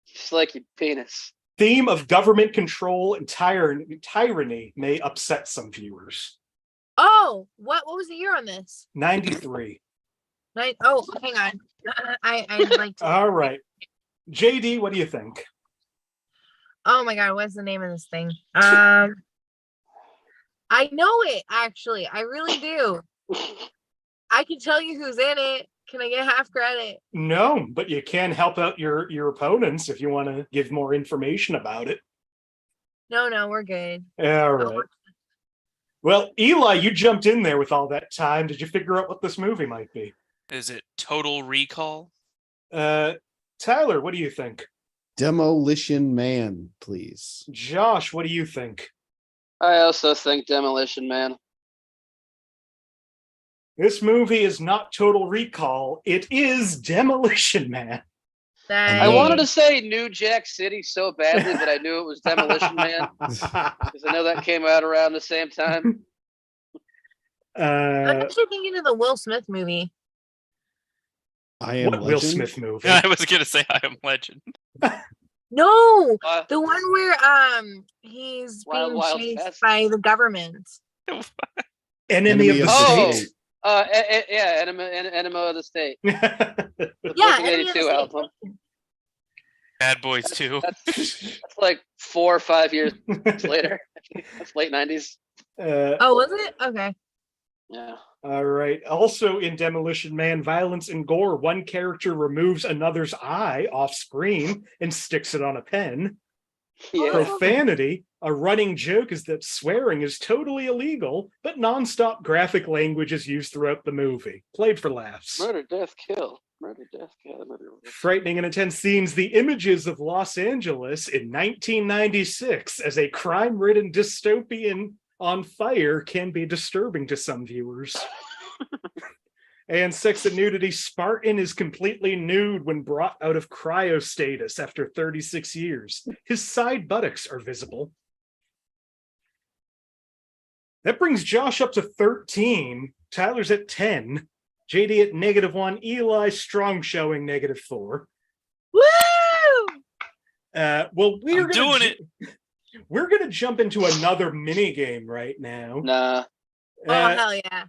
[SPEAKER 3] Just like your penis.
[SPEAKER 1] Theme of government control and tyranny may upset some viewers.
[SPEAKER 2] Oh, what was the year on this?
[SPEAKER 1] 93.
[SPEAKER 2] Hang on. I'd like to.
[SPEAKER 1] All right. JD, what do you think?
[SPEAKER 2] Oh my god, what's the name of this thing? I know it actually. I really do. I can tell you who's in it. Can I get half credit?
[SPEAKER 1] No, but you can help out your opponents if you want to give more information about it.
[SPEAKER 2] No, we're good.
[SPEAKER 1] All right. Well, Eli, you jumped in there with all that time. Did you figure out what this movie might be?
[SPEAKER 4] Is it Total Recall?
[SPEAKER 1] Tyler, what do you think?
[SPEAKER 5] Demolition Man, please.
[SPEAKER 1] Josh, what do you think?
[SPEAKER 3] I also think Demolition Man.
[SPEAKER 1] This movie is not Total Recall. It is Demolition Man.
[SPEAKER 3] I wanted to say New Jack City so badly, but I knew it was Demolition Man because I know that came out around the same time.
[SPEAKER 2] I'm actually thinking of the Will Smith movie.
[SPEAKER 5] I Am
[SPEAKER 1] What
[SPEAKER 5] Legend.
[SPEAKER 1] Will Smith movie?
[SPEAKER 4] I was gonna say I Am Legend.
[SPEAKER 2] No, the one where he's
[SPEAKER 3] Wild
[SPEAKER 2] being
[SPEAKER 3] Wild
[SPEAKER 2] chased
[SPEAKER 3] Fest.
[SPEAKER 2] by the government.
[SPEAKER 1] Enemy of the
[SPEAKER 3] Oh.
[SPEAKER 1] State.
[SPEAKER 3] Enema of the State. The
[SPEAKER 2] Yeah,
[SPEAKER 3] Blink-182
[SPEAKER 2] Enemy of the State.
[SPEAKER 3] album.
[SPEAKER 4] Bad Boys 2.
[SPEAKER 3] That's like 4 or 5 years later. That's late 90s.
[SPEAKER 2] Oh, was it? Okay.
[SPEAKER 3] Yeah.
[SPEAKER 1] All right. Also in Demolition Man, violence and gore. One character removes another's eye off screen and sticks it on a pen.
[SPEAKER 3] Yeah.
[SPEAKER 1] Profanity. A running joke is that swearing is totally illegal, but nonstop graphic language is used throughout the movie. Played for laughs.
[SPEAKER 3] Murder, death, kill. Murder, death, kill. Murder.
[SPEAKER 1] Frightening and intense scenes. The images of Los Angeles in 1996 as a crime-ridden dystopian on fire can be disturbing to some viewers. And sex and nudity. Spartan is completely nude when brought out of cryo status after 36 years. His side buttocks are visible. That brings Josh up to 13. Tyler's at 10. JD at -1. Eli strong showing -4.
[SPEAKER 2] Woo!
[SPEAKER 1] Well,
[SPEAKER 4] I'm doing it.
[SPEAKER 1] We're gonna jump into another mini game right now.
[SPEAKER 3] Nah.
[SPEAKER 2] Oh hell yeah!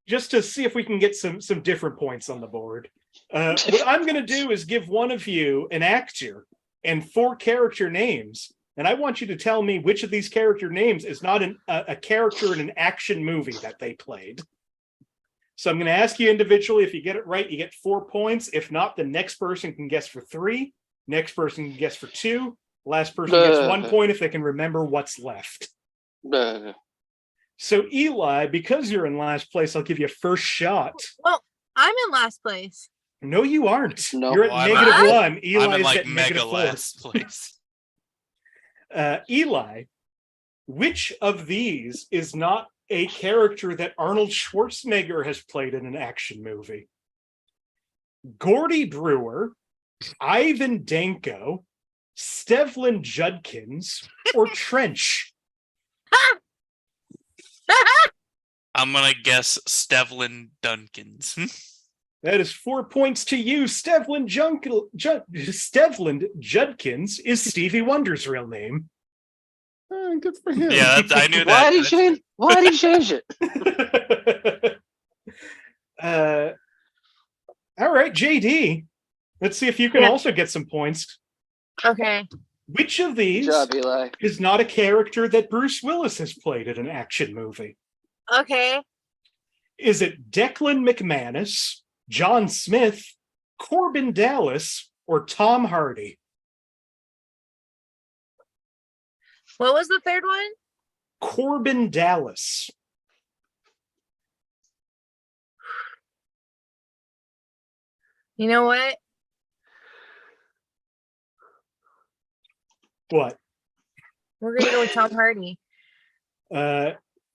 [SPEAKER 1] Just to see if we can get some different points on the board. What I'm going to do is give one of you an actor and 4 character names, and I want you to tell me which of these character names is not a character in an action movie that they played. So I'm going to ask you individually. If you get it right, you get 4 points. If not, the next person can guess for 3. Next person can guess for 2. Last person gets 1 point if they can remember what's left. So Eli, because you're in last place, I'll give you a first shot.
[SPEAKER 2] Well, I'm in last place.
[SPEAKER 1] No, you aren't.
[SPEAKER 3] No.
[SPEAKER 1] You're at
[SPEAKER 4] Well,
[SPEAKER 1] -1. Eli
[SPEAKER 4] I'm in
[SPEAKER 1] is
[SPEAKER 4] like
[SPEAKER 1] at
[SPEAKER 4] mega
[SPEAKER 1] -4.
[SPEAKER 4] last place.
[SPEAKER 1] Eli, which of these is not a character that Arnold Schwarzenegger has played in an action movie? Gordy Brewer, Ivan Danko, Stevlin Judkins, or Trench?
[SPEAKER 4] I'm gonna guess Stevlin Dunkins.
[SPEAKER 1] That is 4 points to you. Stevlin Judkins is Stevie Wonder's real name.
[SPEAKER 5] Good for him.
[SPEAKER 4] Yeah, I knew
[SPEAKER 3] Why
[SPEAKER 4] that.
[SPEAKER 3] did he change it?
[SPEAKER 1] All right, JD. Let's see if you can also get some points.
[SPEAKER 2] Okay.
[SPEAKER 1] Which of
[SPEAKER 3] Good
[SPEAKER 1] these
[SPEAKER 3] job, Eli.
[SPEAKER 1] is not a character that Bruce Willis has played in an action movie?
[SPEAKER 2] Okay.
[SPEAKER 1] Is it Declan McManus, John Smith, Corbin Dallas, or Tom Hardy?
[SPEAKER 2] What was the third one?
[SPEAKER 1] Corbin Dallas.
[SPEAKER 2] You know what?
[SPEAKER 1] What?
[SPEAKER 2] We're gonna go with Tom Hardy.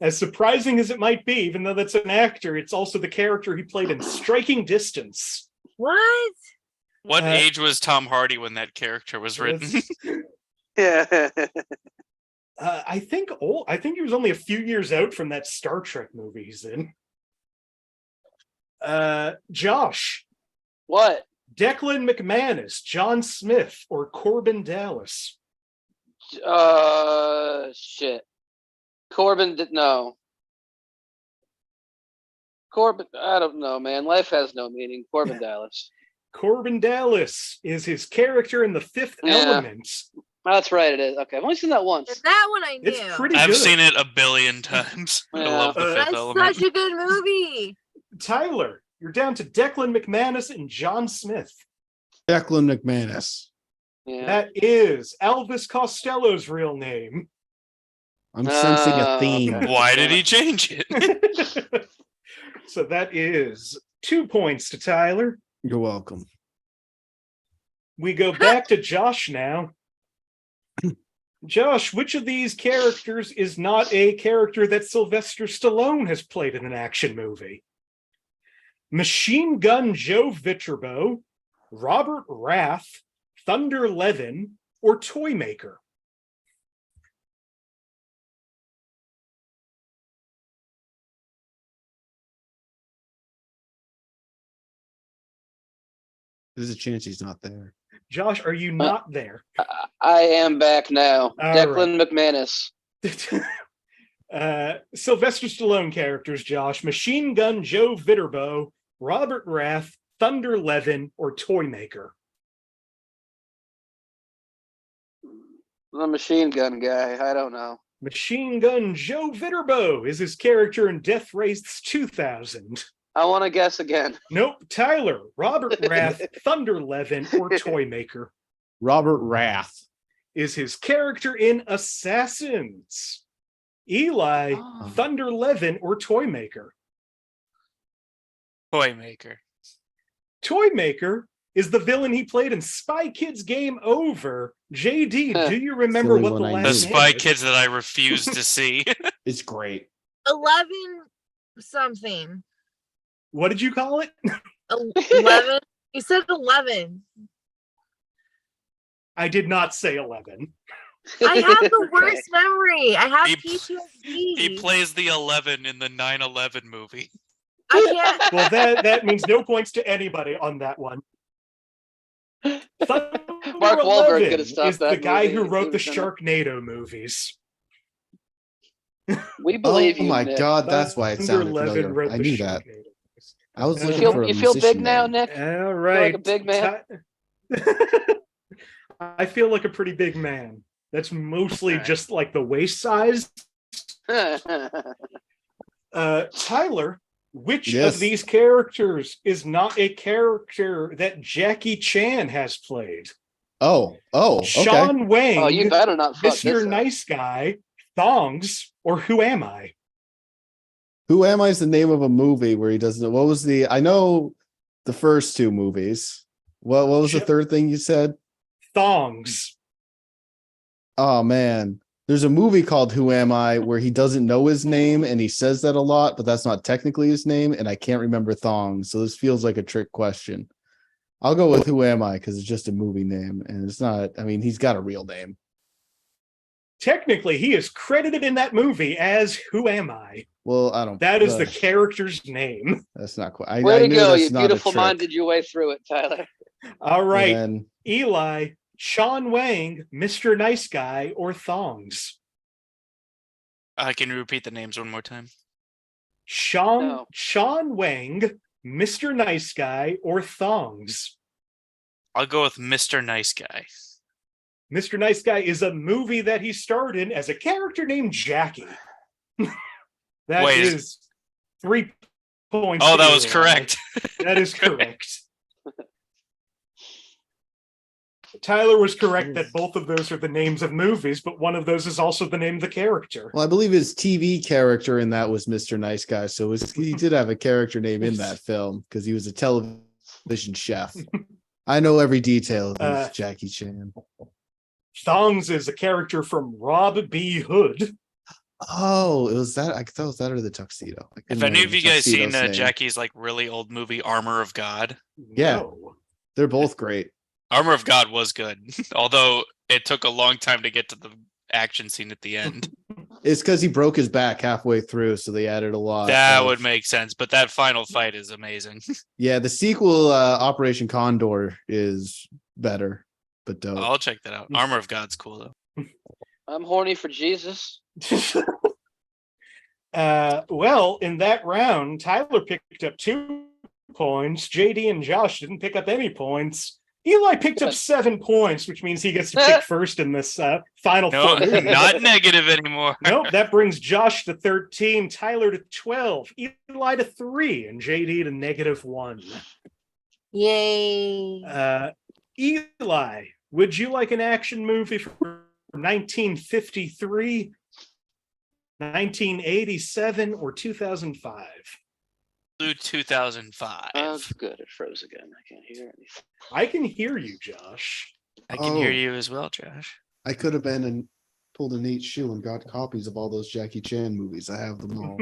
[SPEAKER 1] As surprising as it might be, even though that's an actor, it's also the character he played in Striking Distance.
[SPEAKER 2] What?
[SPEAKER 4] What age was Tom Hardy when that character was written?
[SPEAKER 3] Yeah.
[SPEAKER 1] I think he was only a few years out from that Star Trek movie he's in. Josh.
[SPEAKER 3] What?
[SPEAKER 1] Declan McManus, John Smith, or Corbin Dallas?
[SPEAKER 3] Shit. Corbin, no. Corbin, I don't know, man. Life has no meaning. Corbin Dallas.
[SPEAKER 1] Corbin Dallas is his character in The Fifth
[SPEAKER 3] Yeah.
[SPEAKER 1] Element.
[SPEAKER 3] That's right, it is. Okay, I've only seen that once.
[SPEAKER 2] That one I knew.
[SPEAKER 1] It's pretty
[SPEAKER 4] I've
[SPEAKER 1] good.
[SPEAKER 4] seen it a billion times. I
[SPEAKER 3] Yeah.
[SPEAKER 4] love The Fifth
[SPEAKER 2] That's
[SPEAKER 4] Element.
[SPEAKER 2] such a good movie.
[SPEAKER 1] Tyler, you're down to Declan McManus and John Smith.
[SPEAKER 5] Declan McManus.
[SPEAKER 3] Yeah.
[SPEAKER 1] That is Elvis Costello's real name.
[SPEAKER 5] I'm sensing a theme.
[SPEAKER 4] Why did he change it?
[SPEAKER 1] So that is 2 points to Tyler.
[SPEAKER 5] You're welcome.
[SPEAKER 1] We go back to Josh now. Josh, which of these characters is not a character that Sylvester Stallone has played in an action movie? Machine Gun Joe Viterbo, Robert Rath, Thunder Levin, or Toymaker?
[SPEAKER 5] There's a chance he's not there.
[SPEAKER 1] Josh, are you not there?
[SPEAKER 3] I am back now.
[SPEAKER 1] All
[SPEAKER 3] Declan McManus.
[SPEAKER 1] Sylvester Stallone characters, Josh. Machine Gun Joe Viterbo, Robert Rath, Thunder Levin, or Toymaker?
[SPEAKER 3] The machine gun guy. I don't know.
[SPEAKER 1] Machine Gun Joe Viterbo is his character in Death Race 2000.
[SPEAKER 3] I want to guess again.
[SPEAKER 1] Nope. Tyler, Robert Rath, Thunder Levin, or Toymaker
[SPEAKER 5] Robert Rath.
[SPEAKER 1] is his character in Assassins. Eli, Thunder Levin, or Toymaker?
[SPEAKER 4] Toymaker.
[SPEAKER 1] Toymaker is the villain he played in Spy Kids Game Over. JD, do you remember
[SPEAKER 5] Silly
[SPEAKER 1] what the
[SPEAKER 5] one I
[SPEAKER 1] last
[SPEAKER 5] knew.
[SPEAKER 4] The Spy
[SPEAKER 1] name is?
[SPEAKER 4] Kids that I refuse to see.
[SPEAKER 5] It's great.
[SPEAKER 2] 11 something.
[SPEAKER 1] What did you call it?
[SPEAKER 2] 11. You said 11.
[SPEAKER 1] I did not say 11.
[SPEAKER 2] I have the worst memory. I have
[SPEAKER 4] He-
[SPEAKER 2] PTSD.
[SPEAKER 4] He plays the 11 in the 9/11 movie.
[SPEAKER 2] I can't.
[SPEAKER 1] Well, that means no points to anybody on that one. Thunder
[SPEAKER 3] Mark Wahlberg
[SPEAKER 1] 11
[SPEAKER 3] could have stopped
[SPEAKER 1] is
[SPEAKER 3] that
[SPEAKER 1] the guy
[SPEAKER 3] movie
[SPEAKER 1] who
[SPEAKER 3] if
[SPEAKER 1] wrote
[SPEAKER 3] he
[SPEAKER 1] the
[SPEAKER 3] was gonna-
[SPEAKER 1] Sharknado movies.
[SPEAKER 3] We believe
[SPEAKER 5] Oh
[SPEAKER 3] you.
[SPEAKER 5] my
[SPEAKER 3] Nick.
[SPEAKER 5] God, that's why it
[SPEAKER 1] Thunder
[SPEAKER 5] sounded
[SPEAKER 1] 11
[SPEAKER 5] familiar.
[SPEAKER 1] wrote
[SPEAKER 5] I
[SPEAKER 1] the
[SPEAKER 5] knew that.
[SPEAKER 1] Sharknado movies.
[SPEAKER 5] I was
[SPEAKER 1] You
[SPEAKER 5] looking
[SPEAKER 3] feel,
[SPEAKER 5] for a
[SPEAKER 3] you feel big
[SPEAKER 5] musician
[SPEAKER 3] now,
[SPEAKER 5] name.
[SPEAKER 3] Nick?
[SPEAKER 1] All right.
[SPEAKER 3] a big man?
[SPEAKER 1] I feel like a pretty big man. That's mostly just like the waist size. Tyler, which
[SPEAKER 5] Yes.
[SPEAKER 1] of these characters is not a character that Jackie Chan has played?
[SPEAKER 5] Okay.
[SPEAKER 1] Sean Wang,
[SPEAKER 3] Oh, you better not fuck
[SPEAKER 1] Mr.
[SPEAKER 3] this up.
[SPEAKER 1] Nice Guy, Thongs, or Who Am I?
[SPEAKER 5] Who Am I is the name of a movie where he doesn't. What was the? I know the first two movies. What was the third thing you said?
[SPEAKER 1] Thongs.
[SPEAKER 5] Oh man, there's a movie called Who Am I where he doesn't know his name and he says that a lot, but that's not technically his name, and I can't remember Thongs. So this feels like a trick question. I'll go with Who Am I because it's just a movie name and it's not. I mean, he's got a real name.
[SPEAKER 1] Technically, he is credited in that movie as Who Am I?
[SPEAKER 5] Well, I don't.
[SPEAKER 1] That is the
[SPEAKER 5] ugh,
[SPEAKER 1] character's name.
[SPEAKER 5] That's not quite.
[SPEAKER 3] Way
[SPEAKER 5] I
[SPEAKER 3] to
[SPEAKER 5] knew
[SPEAKER 3] go,
[SPEAKER 5] that's
[SPEAKER 3] you
[SPEAKER 5] not a
[SPEAKER 3] beautiful
[SPEAKER 5] trick.
[SPEAKER 3] minded your way through it, Tyler.
[SPEAKER 1] All right,
[SPEAKER 5] And then
[SPEAKER 1] Eli, Sean Wang, Mr. Nice Guy, or Thongs?
[SPEAKER 4] Can you repeat the names one more time?
[SPEAKER 1] Sean
[SPEAKER 3] No.
[SPEAKER 1] Wang, Mr. Nice Guy, or Thongs?
[SPEAKER 4] I'll go with Mr. Nice Guy.
[SPEAKER 1] Mr. Nice Guy is a movie that he starred in as a character named Jackie. That
[SPEAKER 4] Wait,
[SPEAKER 1] is 3 points.
[SPEAKER 4] Oh,
[SPEAKER 1] to
[SPEAKER 4] that was
[SPEAKER 1] Eli.
[SPEAKER 4] correct.
[SPEAKER 1] That is correct. Tyler was correct that both of those are the names of movies, but one of those is also the name of the character.
[SPEAKER 5] Well, I believe his TV character in that was Mr. Nice Guy. So he did have a character name in that film because he was a television chef. I know every detail of Jackie Chan.
[SPEAKER 1] Thongs is a character from Rob B. Hood.
[SPEAKER 5] Oh, it was that. I thought it was that or the Tuxedo.
[SPEAKER 4] If any of you guys seen Jackie's like really old movie Armor of God?
[SPEAKER 5] Yeah,
[SPEAKER 1] No.
[SPEAKER 5] they're both great.
[SPEAKER 4] Armor of God was good, although it took a long time to get to the action scene at the end.
[SPEAKER 5] It's because he broke his back halfway through, so they added a lot.
[SPEAKER 4] That would make sense, but that final fight is amazing.
[SPEAKER 5] Yeah, the sequel, Operation Condor, is better, but dope.
[SPEAKER 4] I'll check that out. Armor of God's cool though.
[SPEAKER 3] I'm horny for Jesus.
[SPEAKER 1] Well, in that round, Tyler picked up 2 points. JD and Josh didn't pick up any points. Eli picked up 7 points, which means he gets to pick first in this final
[SPEAKER 4] No,
[SPEAKER 1] four.
[SPEAKER 4] not negative anymore.
[SPEAKER 1] Nope, that brings Josh to 13, Tyler to 12, Eli to 3, and JD to -1.
[SPEAKER 2] Yay.
[SPEAKER 1] Eli, would you like an action movie from 1953, 1987, or 2005?
[SPEAKER 4] Blue 2005.
[SPEAKER 3] Oh, good. It froze again. I can't hear anything.
[SPEAKER 1] I can hear you, Josh.
[SPEAKER 4] I can hear you as well, Josh.
[SPEAKER 5] I could have been and pulled a neat shoe and got copies of all those Jackie Chan movies. I have them all.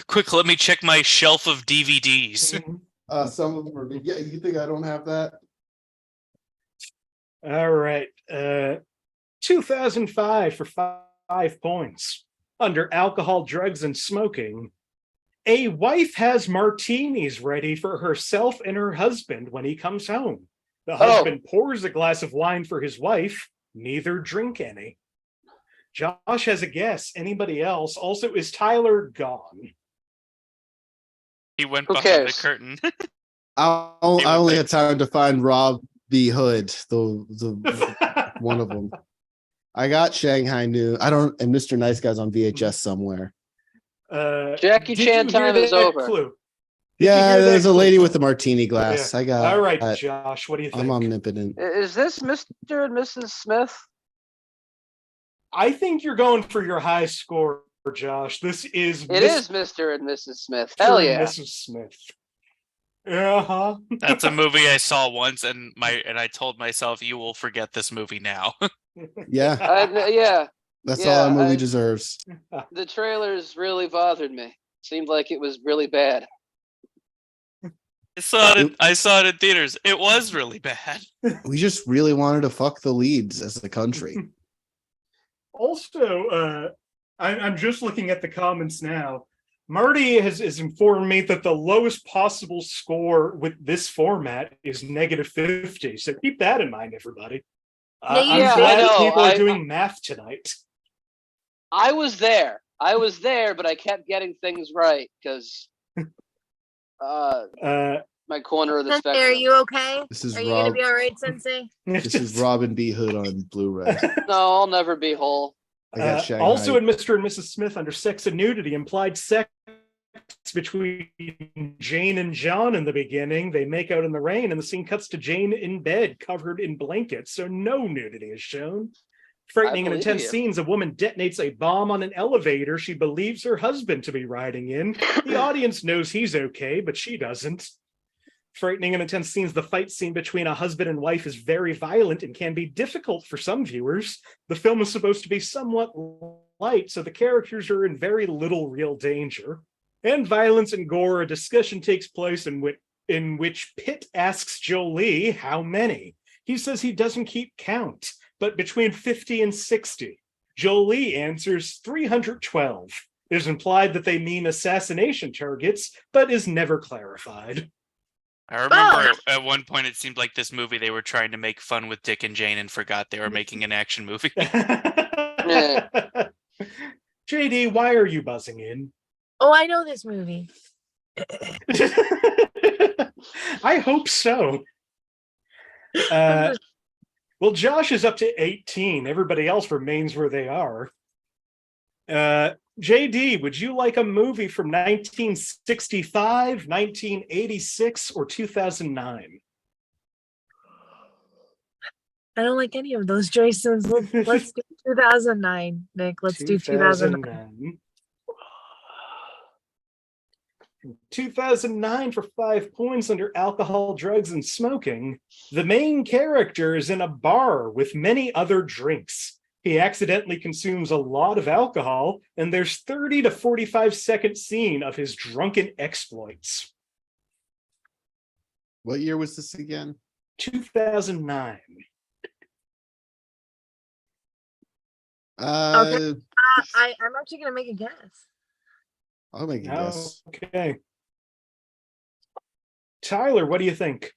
[SPEAKER 4] Quick, let me check my shelf of DVDs.
[SPEAKER 5] Some of them are. Yeah, you think I don't have that?
[SPEAKER 1] All right. 2005 for 5 points. Under alcohol, drugs, and smoking, a wife has martinis ready for herself and her husband when he comes home. The husband pours a glass of wine for his wife. Neither drink any. Josh has a guess. Anybody else? Also, is Tyler gone?
[SPEAKER 4] He went
[SPEAKER 3] Who
[SPEAKER 4] behind
[SPEAKER 3] cares?
[SPEAKER 4] the curtain.
[SPEAKER 5] I only had time to find Rob B. Hood, the one of them. I got Shanghai Noon. And Mr. Nice Guy's on VHS somewhere.
[SPEAKER 3] Jackie Chan time is over.
[SPEAKER 1] Clue?
[SPEAKER 5] Yeah, there's a lady with a martini glass.
[SPEAKER 1] Yeah.
[SPEAKER 5] I got.
[SPEAKER 1] All right, Josh, what do you think?
[SPEAKER 5] I'm omnipotent.
[SPEAKER 3] Is this Mr. and Mrs. Smith?
[SPEAKER 1] I think you're going for your high score, Josh. This is
[SPEAKER 3] It is Mr. and Mrs. Smith. Hell yeah.
[SPEAKER 1] Mrs. Smith. Uh-huh.
[SPEAKER 4] That's a movie I saw once, and I told myself, "You will forget this movie now."
[SPEAKER 5] Yeah,
[SPEAKER 3] Yeah.
[SPEAKER 5] that's
[SPEAKER 3] yeah,
[SPEAKER 5] all a movie deserves.
[SPEAKER 3] The trailers really bothered me. Seemed like it was really bad.
[SPEAKER 4] I saw it in theaters. It was really bad.
[SPEAKER 5] We just really wanted to fuck the leads as a country.
[SPEAKER 1] Also, I'm just looking at the comments now. Marty has informed me that the lowest possible score with this format is -50. So keep that in mind, everybody. I'm
[SPEAKER 2] Yeah,
[SPEAKER 1] glad
[SPEAKER 3] I know.
[SPEAKER 1] people are doing math tonight.
[SPEAKER 3] I was there, but I kept getting things right because my corner of the
[SPEAKER 2] Sensei,
[SPEAKER 3] spectrum.
[SPEAKER 2] are you okay?
[SPEAKER 5] This is
[SPEAKER 2] Are you gonna
[SPEAKER 5] Rob.
[SPEAKER 2] be all right, Sensei?
[SPEAKER 5] This is Robin B. Hood on Blu-ray.
[SPEAKER 3] No, I'll never be whole.
[SPEAKER 5] I got Shanghai.
[SPEAKER 1] Also in Mr. and Mrs. Smith, under sex and nudity, implied sex between Jane and John in the beginning. They make out in the rain, and the scene cuts to Jane in bed, covered in blankets, so no nudity is shown. Frightening and
[SPEAKER 3] believe
[SPEAKER 1] intense
[SPEAKER 3] you.
[SPEAKER 1] scenes. A woman detonates a bomb on an elevator she believes her husband to be riding in. The audience knows he's okay, but she doesn't. Frightening and intense scenes. The fight scene between a husband and wife is very violent and can be difficult for some viewers. The film is supposed to be somewhat light, so the characters are in very little real danger. And violence and gore. A discussion takes place in which Pitt asks Jolie how many. He says he doesn't keep count, but between 50 and 60. Jolie answers 312. It is implied that they mean assassination targets, but is never clarified.
[SPEAKER 4] I remember at one point it seemed like this movie they were trying to make fun with Dick and Jane and forgot they were making an action movie.
[SPEAKER 1] JD, why are you buzzing in?
[SPEAKER 2] Oh, I know this movie.
[SPEAKER 1] I hope so. Well, Josh is up to 18. Everybody else remains where they are. JD, would you like a movie from 1965, 1986, or 2009?
[SPEAKER 2] I don't like any of those choices. Let's do 2009, Nick. Let's do 2009.
[SPEAKER 1] 2009 for 5 points under alcohol, drugs, and smoking. The main character is in a bar with many other drinks. He accidentally consumes a lot of alcohol, and there's 30 to 45-second scene of his drunken exploits.
[SPEAKER 5] What year was this again?
[SPEAKER 1] 2009.
[SPEAKER 2] Okay. I'm actually gonna make a guess.
[SPEAKER 5] I'll make a guess.
[SPEAKER 1] Okay. Tyler, what do you think?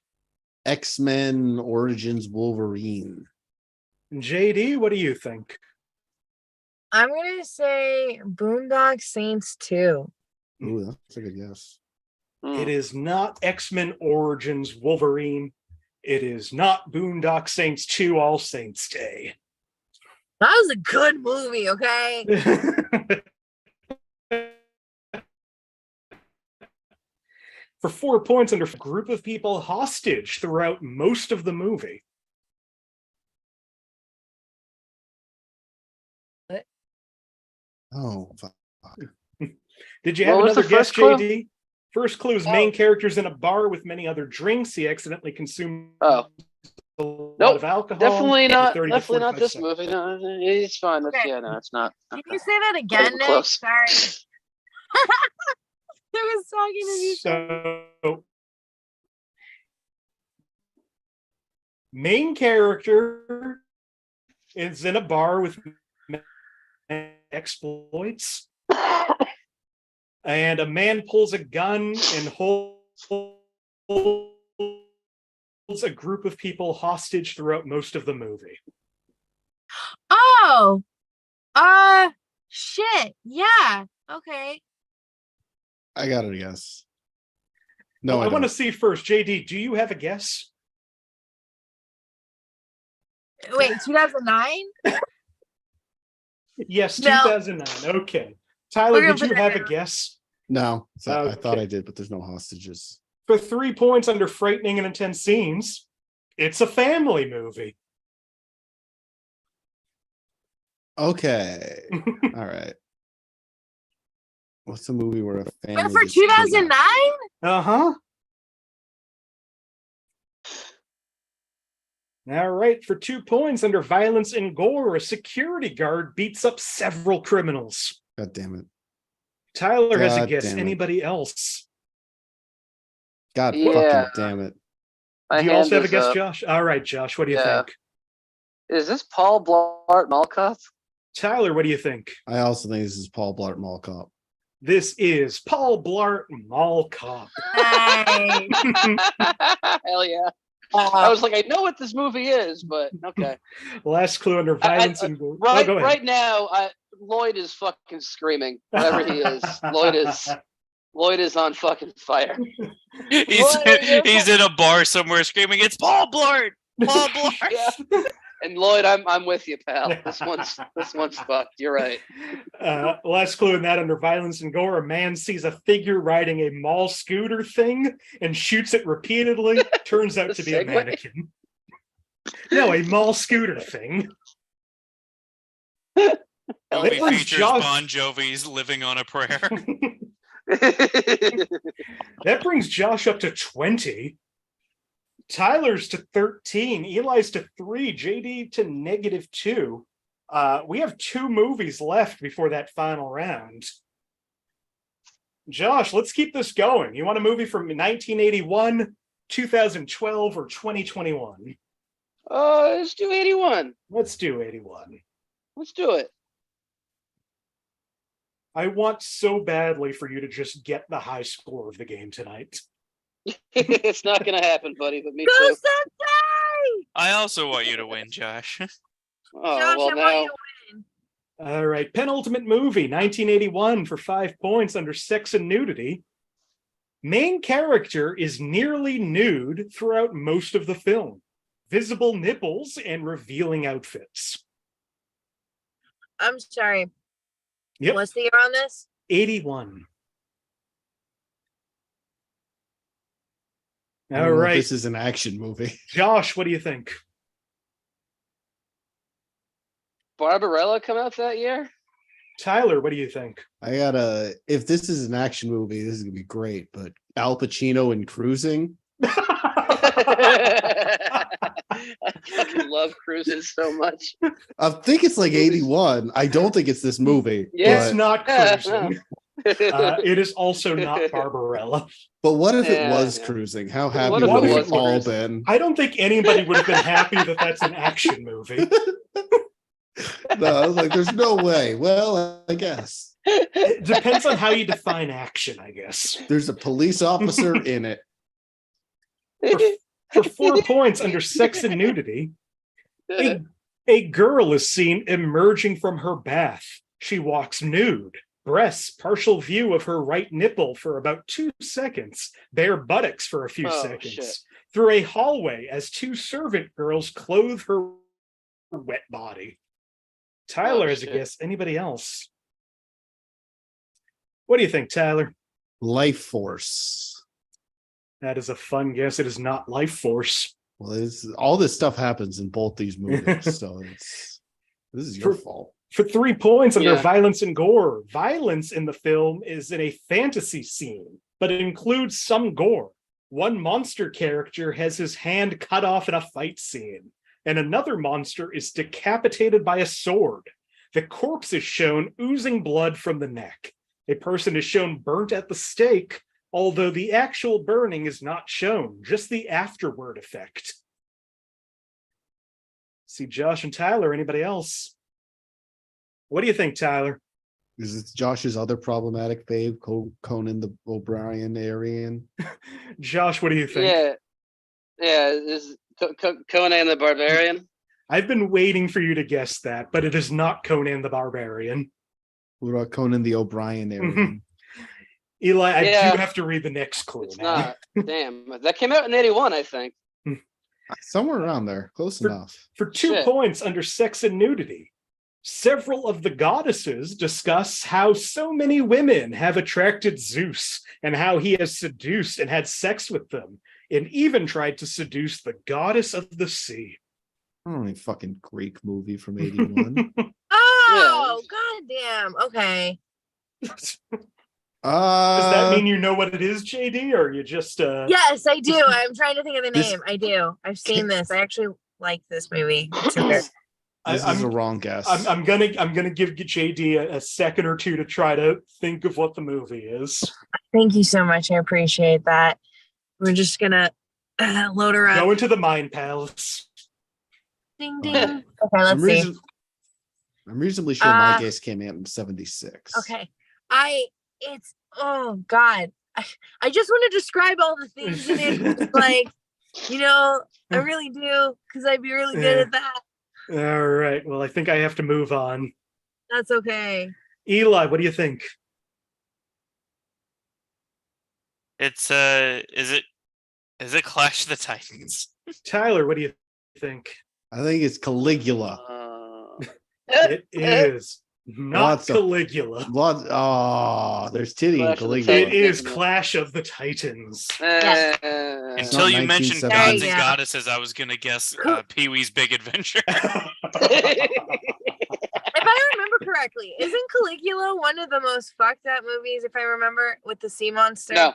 [SPEAKER 5] X-Men Origins Wolverine.
[SPEAKER 1] JD, what do you think?
[SPEAKER 2] I'm gonna say Boondock Saints 2.
[SPEAKER 5] Ooh, that's a good guess.
[SPEAKER 1] It is not X-Men Origins Wolverine. It is not Boondock Saints 2 All Saints Day.
[SPEAKER 2] That was a good movie, okay?
[SPEAKER 1] For 4 points under a group of people hostage throughout most of the movie.
[SPEAKER 5] Oh, fuck.
[SPEAKER 1] Did you have
[SPEAKER 3] What was
[SPEAKER 1] another
[SPEAKER 3] the
[SPEAKER 1] guess,
[SPEAKER 3] first clue?
[SPEAKER 1] JD? First clue is main character's in a bar with many other drinks. He accidentally consumed a lot of alcohol.
[SPEAKER 3] Definitely not.
[SPEAKER 1] 30 to
[SPEAKER 3] Definitely not
[SPEAKER 1] 45
[SPEAKER 3] this
[SPEAKER 1] seconds.
[SPEAKER 3] movie. No, it's fine. That's,
[SPEAKER 2] Okay.
[SPEAKER 3] yeah, no, it's not.
[SPEAKER 2] Can
[SPEAKER 3] Okay.
[SPEAKER 2] you say that again, Nick?
[SPEAKER 3] Close.
[SPEAKER 2] Sorry. I was talking to you.
[SPEAKER 1] So, main character is in a bar with exploits, and a man pulls a gun and holds a group of people hostage throughout most of the movie.
[SPEAKER 2] Oh, shit. Yeah. Okay.
[SPEAKER 5] I got a guess. No,
[SPEAKER 1] Well, I want to
[SPEAKER 5] don't.
[SPEAKER 1] see first, JD. Do you have a guess?
[SPEAKER 2] Wait, 2009?
[SPEAKER 1] Yes,
[SPEAKER 2] No.
[SPEAKER 1] 2009. Okay, Tyler,
[SPEAKER 2] We're gonna
[SPEAKER 1] did you
[SPEAKER 2] put it
[SPEAKER 1] have a
[SPEAKER 2] down.
[SPEAKER 1] guess?
[SPEAKER 5] No, I
[SPEAKER 1] Okay.
[SPEAKER 5] thought I did, but there's no hostages.
[SPEAKER 1] For 3 points under frightening and intense scenes, it's a family movie.
[SPEAKER 5] Okay. All right. What's a movie where a family?
[SPEAKER 2] But for
[SPEAKER 5] gets kidnapped?
[SPEAKER 2] 2009?
[SPEAKER 1] Uh-huh. All right, for 2 points under violence and gore, a security guard beats up several criminals.
[SPEAKER 5] God damn it.
[SPEAKER 1] Tyler has a
[SPEAKER 5] God
[SPEAKER 1] guess.
[SPEAKER 5] damn it.
[SPEAKER 1] Anybody else?
[SPEAKER 5] God
[SPEAKER 3] Yeah.
[SPEAKER 5] fucking damn it.
[SPEAKER 3] My
[SPEAKER 1] Do you also
[SPEAKER 3] hand
[SPEAKER 1] have a
[SPEAKER 3] is
[SPEAKER 1] guess,
[SPEAKER 3] up.
[SPEAKER 1] Josh? All right, Josh, what do you
[SPEAKER 3] Yeah.
[SPEAKER 1] think?
[SPEAKER 3] Is this Paul Blart Mall
[SPEAKER 1] Tyler, what do you think?
[SPEAKER 5] I also think this is Paul Blart Mall Cop.
[SPEAKER 1] This is Paul Blart Mall Cop.
[SPEAKER 2] Nice.
[SPEAKER 3] Hell yeah. I was like, I know what this movie is, but okay.
[SPEAKER 1] Last clue under violence and gore.
[SPEAKER 3] Right,
[SPEAKER 1] go ahead.
[SPEAKER 3] right now, Lloyd is fucking screaming wherever he is. Lloyd is on fucking fire.
[SPEAKER 4] He's in a bar somewhere screaming, "It's Paul Blart! Paul Blart!"
[SPEAKER 3] Yeah. And Lloyd, I'm with you, pal. This one's fucked. You're right.
[SPEAKER 1] Last clue in that under violence and gore, a man sees a figure riding a mall scooter thing and shoots it repeatedly. Turns out to be a
[SPEAKER 3] Segue.
[SPEAKER 1] mannequin. No, a mall scooter thing.
[SPEAKER 4] Movie
[SPEAKER 1] That brings
[SPEAKER 4] features
[SPEAKER 1] Josh-
[SPEAKER 4] Bon Jovi's "Living on a Prayer."
[SPEAKER 1] That brings Josh up to 20. Tyler's to 13. Eli's to 3. JD to -2. We have 2 movies left before that final round. Josh, let's keep this going. You want a movie from 1981, 2012, or 2021?
[SPEAKER 3] Let's do 81.
[SPEAKER 1] Let's do 81.
[SPEAKER 3] Let's do it.
[SPEAKER 1] I want so badly for you to just get the high score of the game tonight.
[SPEAKER 3] It's not gonna happen, buddy, but me
[SPEAKER 2] Go
[SPEAKER 3] too.
[SPEAKER 2] Sensei!
[SPEAKER 4] I also want you to win, Josh.
[SPEAKER 3] Oh,
[SPEAKER 2] Josh,
[SPEAKER 3] well
[SPEAKER 2] I want
[SPEAKER 3] now.
[SPEAKER 2] you to win.
[SPEAKER 1] All right, penultimate movie, 1981 for 5 points under sex and nudity. Main character is nearly nude throughout most of the film. Visible nipples and revealing outfits.
[SPEAKER 2] I'm sorry.
[SPEAKER 1] Yep.
[SPEAKER 2] What's the year on this?
[SPEAKER 1] 81.
[SPEAKER 5] I don't
[SPEAKER 1] All
[SPEAKER 5] know if
[SPEAKER 1] right.
[SPEAKER 5] this is an action movie.
[SPEAKER 1] Josh, what do you think?
[SPEAKER 3] Barbarella come out that year?
[SPEAKER 1] Tyler, what do you think?
[SPEAKER 5] If this is an action movie, this is gonna be great, but Al Pacino in Cruising.
[SPEAKER 3] I fucking love Cruising so much.
[SPEAKER 5] I think it's like 81. I don't think it's this movie.
[SPEAKER 3] Yeah.
[SPEAKER 1] It's not
[SPEAKER 3] Yeah,
[SPEAKER 1] Cruising. It is also not Barbarella.
[SPEAKER 5] But what if it
[SPEAKER 3] Yeah,
[SPEAKER 5] was
[SPEAKER 3] yeah.
[SPEAKER 5] Cruising? How
[SPEAKER 3] What
[SPEAKER 5] happy
[SPEAKER 1] if
[SPEAKER 5] would
[SPEAKER 1] it
[SPEAKER 5] we
[SPEAKER 1] was
[SPEAKER 5] have all
[SPEAKER 3] Cruising?
[SPEAKER 5] been?
[SPEAKER 1] I don't think anybody would have been happy that that's an action movie.
[SPEAKER 5] No, I was like, there's no way. Well, I guess.
[SPEAKER 1] It depends on how you define action, I guess.
[SPEAKER 5] There's a police officer in it.
[SPEAKER 1] For 4 points under sex and nudity, a girl is seen emerging from her bath. She walks nude, breasts, partial view of her right nipple for about 2 seconds, bare buttocks for a few seconds,
[SPEAKER 3] shit.
[SPEAKER 1] through a hallway as 2 servant girls clothe her wet body. Tyler has a
[SPEAKER 3] shit.
[SPEAKER 1] guess. Anybody else? What do you think, Tyler?
[SPEAKER 5] Life Force.
[SPEAKER 1] That is a fun guess. It is not Life Force.
[SPEAKER 5] Well, all this stuff happens in both these movies, so this is your fault.
[SPEAKER 1] For 3 points under
[SPEAKER 3] Yeah.
[SPEAKER 1] violence and gore. Violence in the film is in a fantasy scene, but it includes some gore. One monster character has his hand cut off in a fight scene, and another monster is decapitated by a sword. The corpse is shown oozing blood from the neck. A person is shown burnt at the stake, although the actual burning is not shown, just the afterward effect. See Josh and Tyler, anybody else? What do you think, Tyler?
[SPEAKER 5] Is it Josh's other problematic babe, Conan the O'Brien Aryan?
[SPEAKER 1] Josh, what do you think?
[SPEAKER 3] Yeah. Is Conan the Barbarian?
[SPEAKER 1] I've been waiting for you to guess that, but it is not Conan the Barbarian.
[SPEAKER 5] What about Conan the O'Brien Aryan?
[SPEAKER 1] Eli, I
[SPEAKER 3] Yeah.
[SPEAKER 1] do have to read the next clue
[SPEAKER 3] It's
[SPEAKER 1] now.
[SPEAKER 3] not. Damn, that came out in '81, I think.
[SPEAKER 5] Somewhere around there, close enough.
[SPEAKER 1] For 2
[SPEAKER 3] Shit.
[SPEAKER 1] points under sex and nudity, several of the goddesses discuss how so many women have attracted Zeus and how he has seduced and had sex with them, and even tried to seduce the goddess of the sea.
[SPEAKER 5] I don't know, fucking Greek movie from 81.
[SPEAKER 2] Oh, goddamn. Okay.
[SPEAKER 1] Does that mean you know what it is, JD, or you just
[SPEAKER 2] Yes, I do. I'm trying to think of the
[SPEAKER 5] This-
[SPEAKER 2] name. I do. I've seen this. I actually like this movie. It's a bit-
[SPEAKER 5] This is a wrong guess.
[SPEAKER 1] I'm gonna give JD a second or two to try to think of what the movie is.
[SPEAKER 2] Thank you so much. I appreciate that. We're just gonna load her up.
[SPEAKER 1] Go into the Mind Palace.
[SPEAKER 2] Ding ding. Okay, let's see.
[SPEAKER 5] I'm reasonably sure my
[SPEAKER 2] Uh,
[SPEAKER 5] guess came out in 76.
[SPEAKER 2] Okay. Oh God. I just want to describe all the things in it. Like, I really do, because I'd be really good at that.
[SPEAKER 1] All right. Well, I think I have to move on.
[SPEAKER 2] That's okay.
[SPEAKER 1] Eli, what do you think?
[SPEAKER 4] It's is it Clash of the Titans?
[SPEAKER 1] Tyler, what do you think?
[SPEAKER 5] I think it's Caligula.
[SPEAKER 1] It is not
[SPEAKER 5] Lots of-
[SPEAKER 1] Caligula.
[SPEAKER 5] There's titty in
[SPEAKER 3] Clash of the
[SPEAKER 5] Caligula.
[SPEAKER 1] It is Clash of the Titans.
[SPEAKER 2] Yes.
[SPEAKER 4] Until you mentioned
[SPEAKER 5] 1970.
[SPEAKER 4] gods and
[SPEAKER 2] Yeah.
[SPEAKER 4] goddesses, I was gonna guess Pee-wee's Big Adventure.
[SPEAKER 2] If I remember correctly, isn't Caligula one of the most fucked up movies, if I remember, with the sea monster?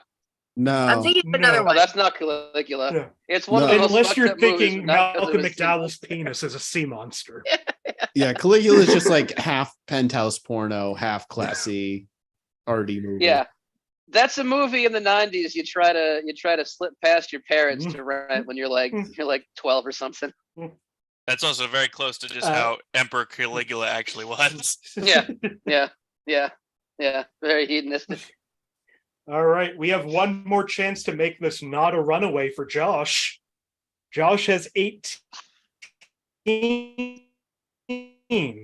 [SPEAKER 3] No,
[SPEAKER 2] I'm
[SPEAKER 5] No.
[SPEAKER 2] thinking of
[SPEAKER 1] No.
[SPEAKER 2] another
[SPEAKER 3] no,
[SPEAKER 2] one.
[SPEAKER 3] that's not Caligula.
[SPEAKER 1] Yeah.
[SPEAKER 3] It's one of
[SPEAKER 5] No.
[SPEAKER 3] the most
[SPEAKER 1] Unless
[SPEAKER 3] fucked
[SPEAKER 1] you're
[SPEAKER 3] up movies,
[SPEAKER 1] thinking
[SPEAKER 3] not 'cause
[SPEAKER 1] Malcolm
[SPEAKER 3] it was
[SPEAKER 1] McDowell's penis is a sea monster.
[SPEAKER 5] Yeah, Caligula is just like half penthouse porno, half classy arty movie.
[SPEAKER 3] Yeah, that's a movie in the '90s. You try to slip past your parents to rent when you're like 12 or something.
[SPEAKER 4] That's also very close to just
[SPEAKER 1] Uh,
[SPEAKER 4] how Emperor Caligula actually was.
[SPEAKER 3] Yeah. Very hedonistic.
[SPEAKER 1] All right. We have one more chance to make this not a runaway for Josh. Josh has 18.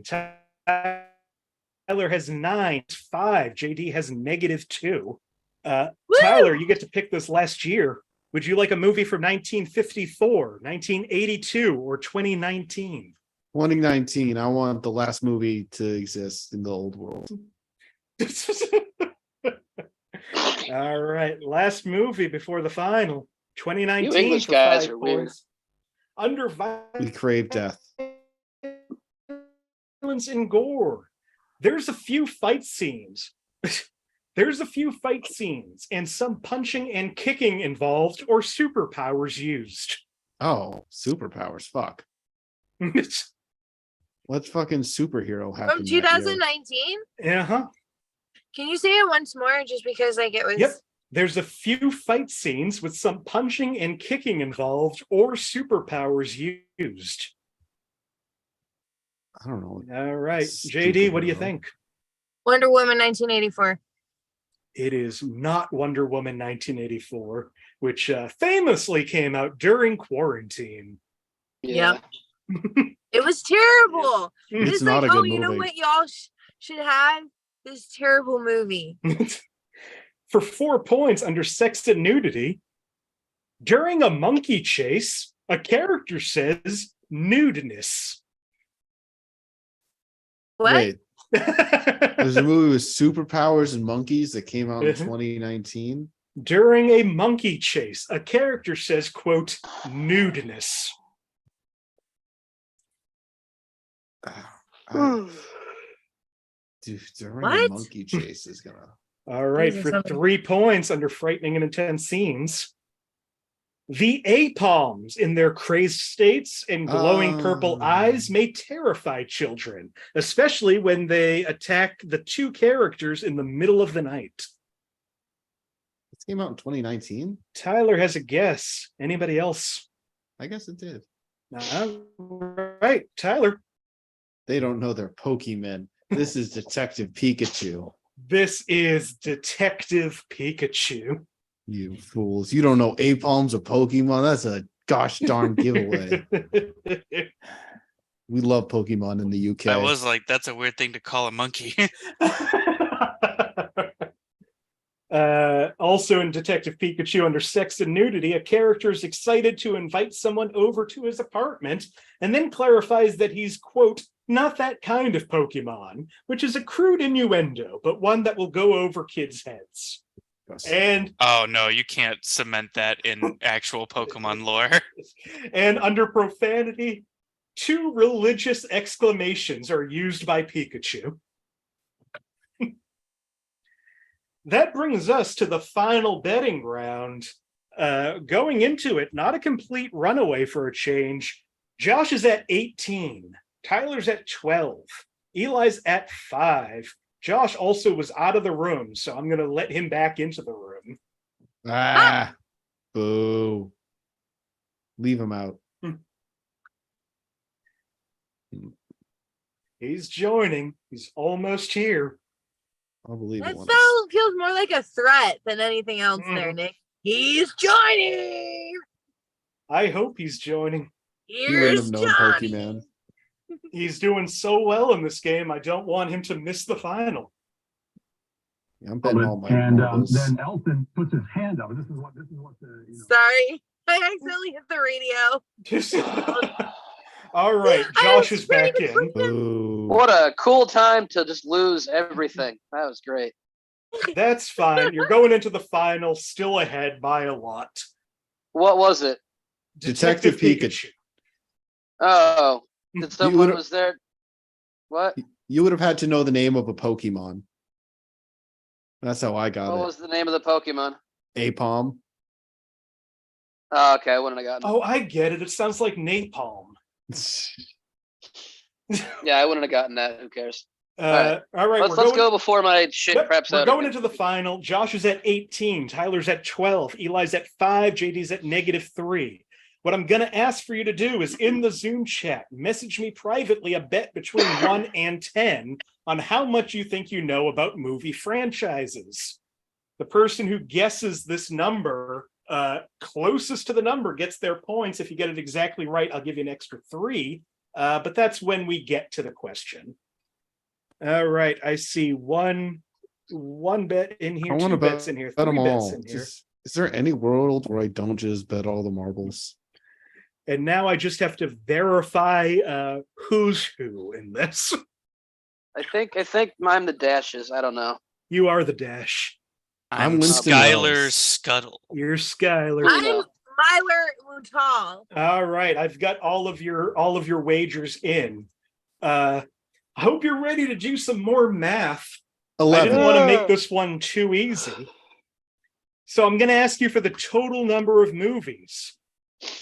[SPEAKER 1] Tyler has 9. 5. JD has -2. Tyler, you get to pick this last year. Would you like a movie from 1954, 1982, or 2019?
[SPEAKER 5] 2019. I want the last movie to exist in the old world.
[SPEAKER 1] All right, last movie before the final. 2019.
[SPEAKER 3] You English
[SPEAKER 1] for
[SPEAKER 3] guys
[SPEAKER 1] 5
[SPEAKER 3] are weird.
[SPEAKER 1] points. Under
[SPEAKER 5] We crave death.
[SPEAKER 1] violence and gore. There's a few fight scenes. There's a few fight scenes and some punching and kicking involved or superpowers used.
[SPEAKER 5] Oh, superpowers. Fuck. What fucking superhero happened?
[SPEAKER 2] From 2019?
[SPEAKER 1] Uh-huh.
[SPEAKER 2] Can you say it once more just because like it was
[SPEAKER 1] Yep. There's a few fight scenes with some punching and kicking involved or superpowers used.
[SPEAKER 5] I don't know.
[SPEAKER 1] All right. JD, what do you
[SPEAKER 5] Superhero.
[SPEAKER 1] think?
[SPEAKER 2] Wonder Woman 1984.
[SPEAKER 1] It is not Wonder Woman 1984, which famously came out during quarantine.
[SPEAKER 3] Yeah.
[SPEAKER 2] It was terrible.
[SPEAKER 5] It's
[SPEAKER 2] It's
[SPEAKER 5] not
[SPEAKER 2] like,
[SPEAKER 5] a good
[SPEAKER 2] you know
[SPEAKER 5] movie.
[SPEAKER 2] what y'all should have? This terrible movie.
[SPEAKER 1] For 4 points under sex and nudity, during a monkey chase, a character says nudeness.
[SPEAKER 2] What?
[SPEAKER 5] Wait, there's a movie with superpowers and monkeys that came out in
[SPEAKER 1] Mhm.
[SPEAKER 5] 2019.
[SPEAKER 1] During a monkey chase, a character says, quote, nudeness.
[SPEAKER 5] Dude, during
[SPEAKER 2] What?
[SPEAKER 5] a monkey chase is gonna.
[SPEAKER 1] All right,
[SPEAKER 2] Jesus,
[SPEAKER 1] for
[SPEAKER 2] something-
[SPEAKER 1] 3 points under frightening and intense scenes. The A-palms in their crazed states and glowing purple
[SPEAKER 5] Oh.
[SPEAKER 1] eyes may terrify children, especially when they attack the 2 characters in the middle of the night.
[SPEAKER 5] This came out in 2019.
[SPEAKER 1] Tyler has a guess. Anybody else?
[SPEAKER 5] I guess it did.
[SPEAKER 1] All right, Tyler.
[SPEAKER 5] They don't know their Pokemon. This is Detective Pikachu.
[SPEAKER 1] This is Detective Pikachu.
[SPEAKER 5] You fools. You don't know A-palms or Pokemon. That's a gosh darn giveaway. We love Pokemon in the UK.
[SPEAKER 4] I was like, that's a weird thing to call a monkey.
[SPEAKER 1] Also in Detective Pikachu under sex and nudity, a character is excited to invite someone over to his apartment and then clarifies that he's, quote, not that kind of Pokemon, which is a crude innuendo, but one that will go over kids' heads. And
[SPEAKER 4] Oh no, you can't cement that in actual Pokemon lore.
[SPEAKER 1] and under profanity, 2 religious exclamations are used by Pikachu. That brings us to the final betting round. Going into it, not a complete runaway for a change. Josh is at 18. Tyler's at 12. Eli's at 5. Josh also was out of the room, so I'm going to let him back into the room.
[SPEAKER 5] Ah, boo. Leave him out.
[SPEAKER 1] He's joining. He's almost here.
[SPEAKER 5] I'll believe
[SPEAKER 2] That
[SPEAKER 5] it.
[SPEAKER 2] feels more like a threat than anything else there, Nick. He's joining.
[SPEAKER 1] I hope he's joining.
[SPEAKER 5] He wouldn't
[SPEAKER 2] Here's
[SPEAKER 5] have known
[SPEAKER 2] Johnny.
[SPEAKER 5] Pokemon.
[SPEAKER 1] He's doing so well in this game, I don't want him to miss the final.
[SPEAKER 5] I'm betting all my
[SPEAKER 6] And
[SPEAKER 5] marbles.
[SPEAKER 6] then Elton puts his hand up. This is what the
[SPEAKER 2] Sorry, I accidentally hit the radio.
[SPEAKER 1] All right,
[SPEAKER 2] I
[SPEAKER 1] Josh
[SPEAKER 2] was
[SPEAKER 1] is back
[SPEAKER 2] ready to
[SPEAKER 1] in.
[SPEAKER 5] Boo.
[SPEAKER 3] What a cool time to just lose everything. That was great.
[SPEAKER 1] That's fine. You're going into the final, still ahead by a lot.
[SPEAKER 3] What was it?
[SPEAKER 5] Detective Pikachu.
[SPEAKER 3] Oh, did
[SPEAKER 5] You
[SPEAKER 3] someone
[SPEAKER 5] would've-
[SPEAKER 3] was there? What?
[SPEAKER 5] You would have had to know the name of a Pokemon. That's how I got
[SPEAKER 3] What
[SPEAKER 5] it.
[SPEAKER 3] was the name of the Pokemon?
[SPEAKER 5] Apom.
[SPEAKER 3] Oh, okay, I wouldn't have gotten it.
[SPEAKER 1] Oh, I get it. It sounds like napalm.
[SPEAKER 3] Yeah, I wouldn't have gotten that. Who cares?
[SPEAKER 1] All right,
[SPEAKER 3] Let's go before my shit
[SPEAKER 1] Yep,
[SPEAKER 3] craps
[SPEAKER 1] we're
[SPEAKER 3] out.
[SPEAKER 1] going
[SPEAKER 3] again.
[SPEAKER 1] into the final. Josh is at 18. Tyler's at 12. Eli's at 5. JD's at -3. What I'm going to ask for you to do is in the Zoom chat, message me privately a bet between 1 and 10 on how much you think you know about movie franchises. The person who guesses this number closest to the number gets their points. If you get it exactly right, I'll give you an extra 3. But that's when we get to the question. All right, I see 1, 1 bet in
[SPEAKER 5] I
[SPEAKER 1] here,
[SPEAKER 5] want
[SPEAKER 1] 2
[SPEAKER 5] to
[SPEAKER 1] bets in here,
[SPEAKER 5] bet
[SPEAKER 1] 3
[SPEAKER 5] them
[SPEAKER 1] bets
[SPEAKER 5] all.
[SPEAKER 1] in here.
[SPEAKER 5] Is there any world where I don't just bet all the marbles?
[SPEAKER 1] And now I just have to verify who's who in this.
[SPEAKER 3] I think I'm the dashes. I don't know.
[SPEAKER 1] You are the dash.
[SPEAKER 5] I'm
[SPEAKER 4] I'm
[SPEAKER 5] Winston
[SPEAKER 4] Skylar
[SPEAKER 5] Wells.
[SPEAKER 4] Scuttle.
[SPEAKER 1] You're Skylar.
[SPEAKER 3] I
[SPEAKER 2] I'm
[SPEAKER 3] know.
[SPEAKER 2] Myler Mutal.
[SPEAKER 1] All right, I've got all of your wagers in. I hope you're ready to do some more math. I
[SPEAKER 5] 11.
[SPEAKER 1] didn't want to make this one too easy. So I'm going to ask you for the total number of movies.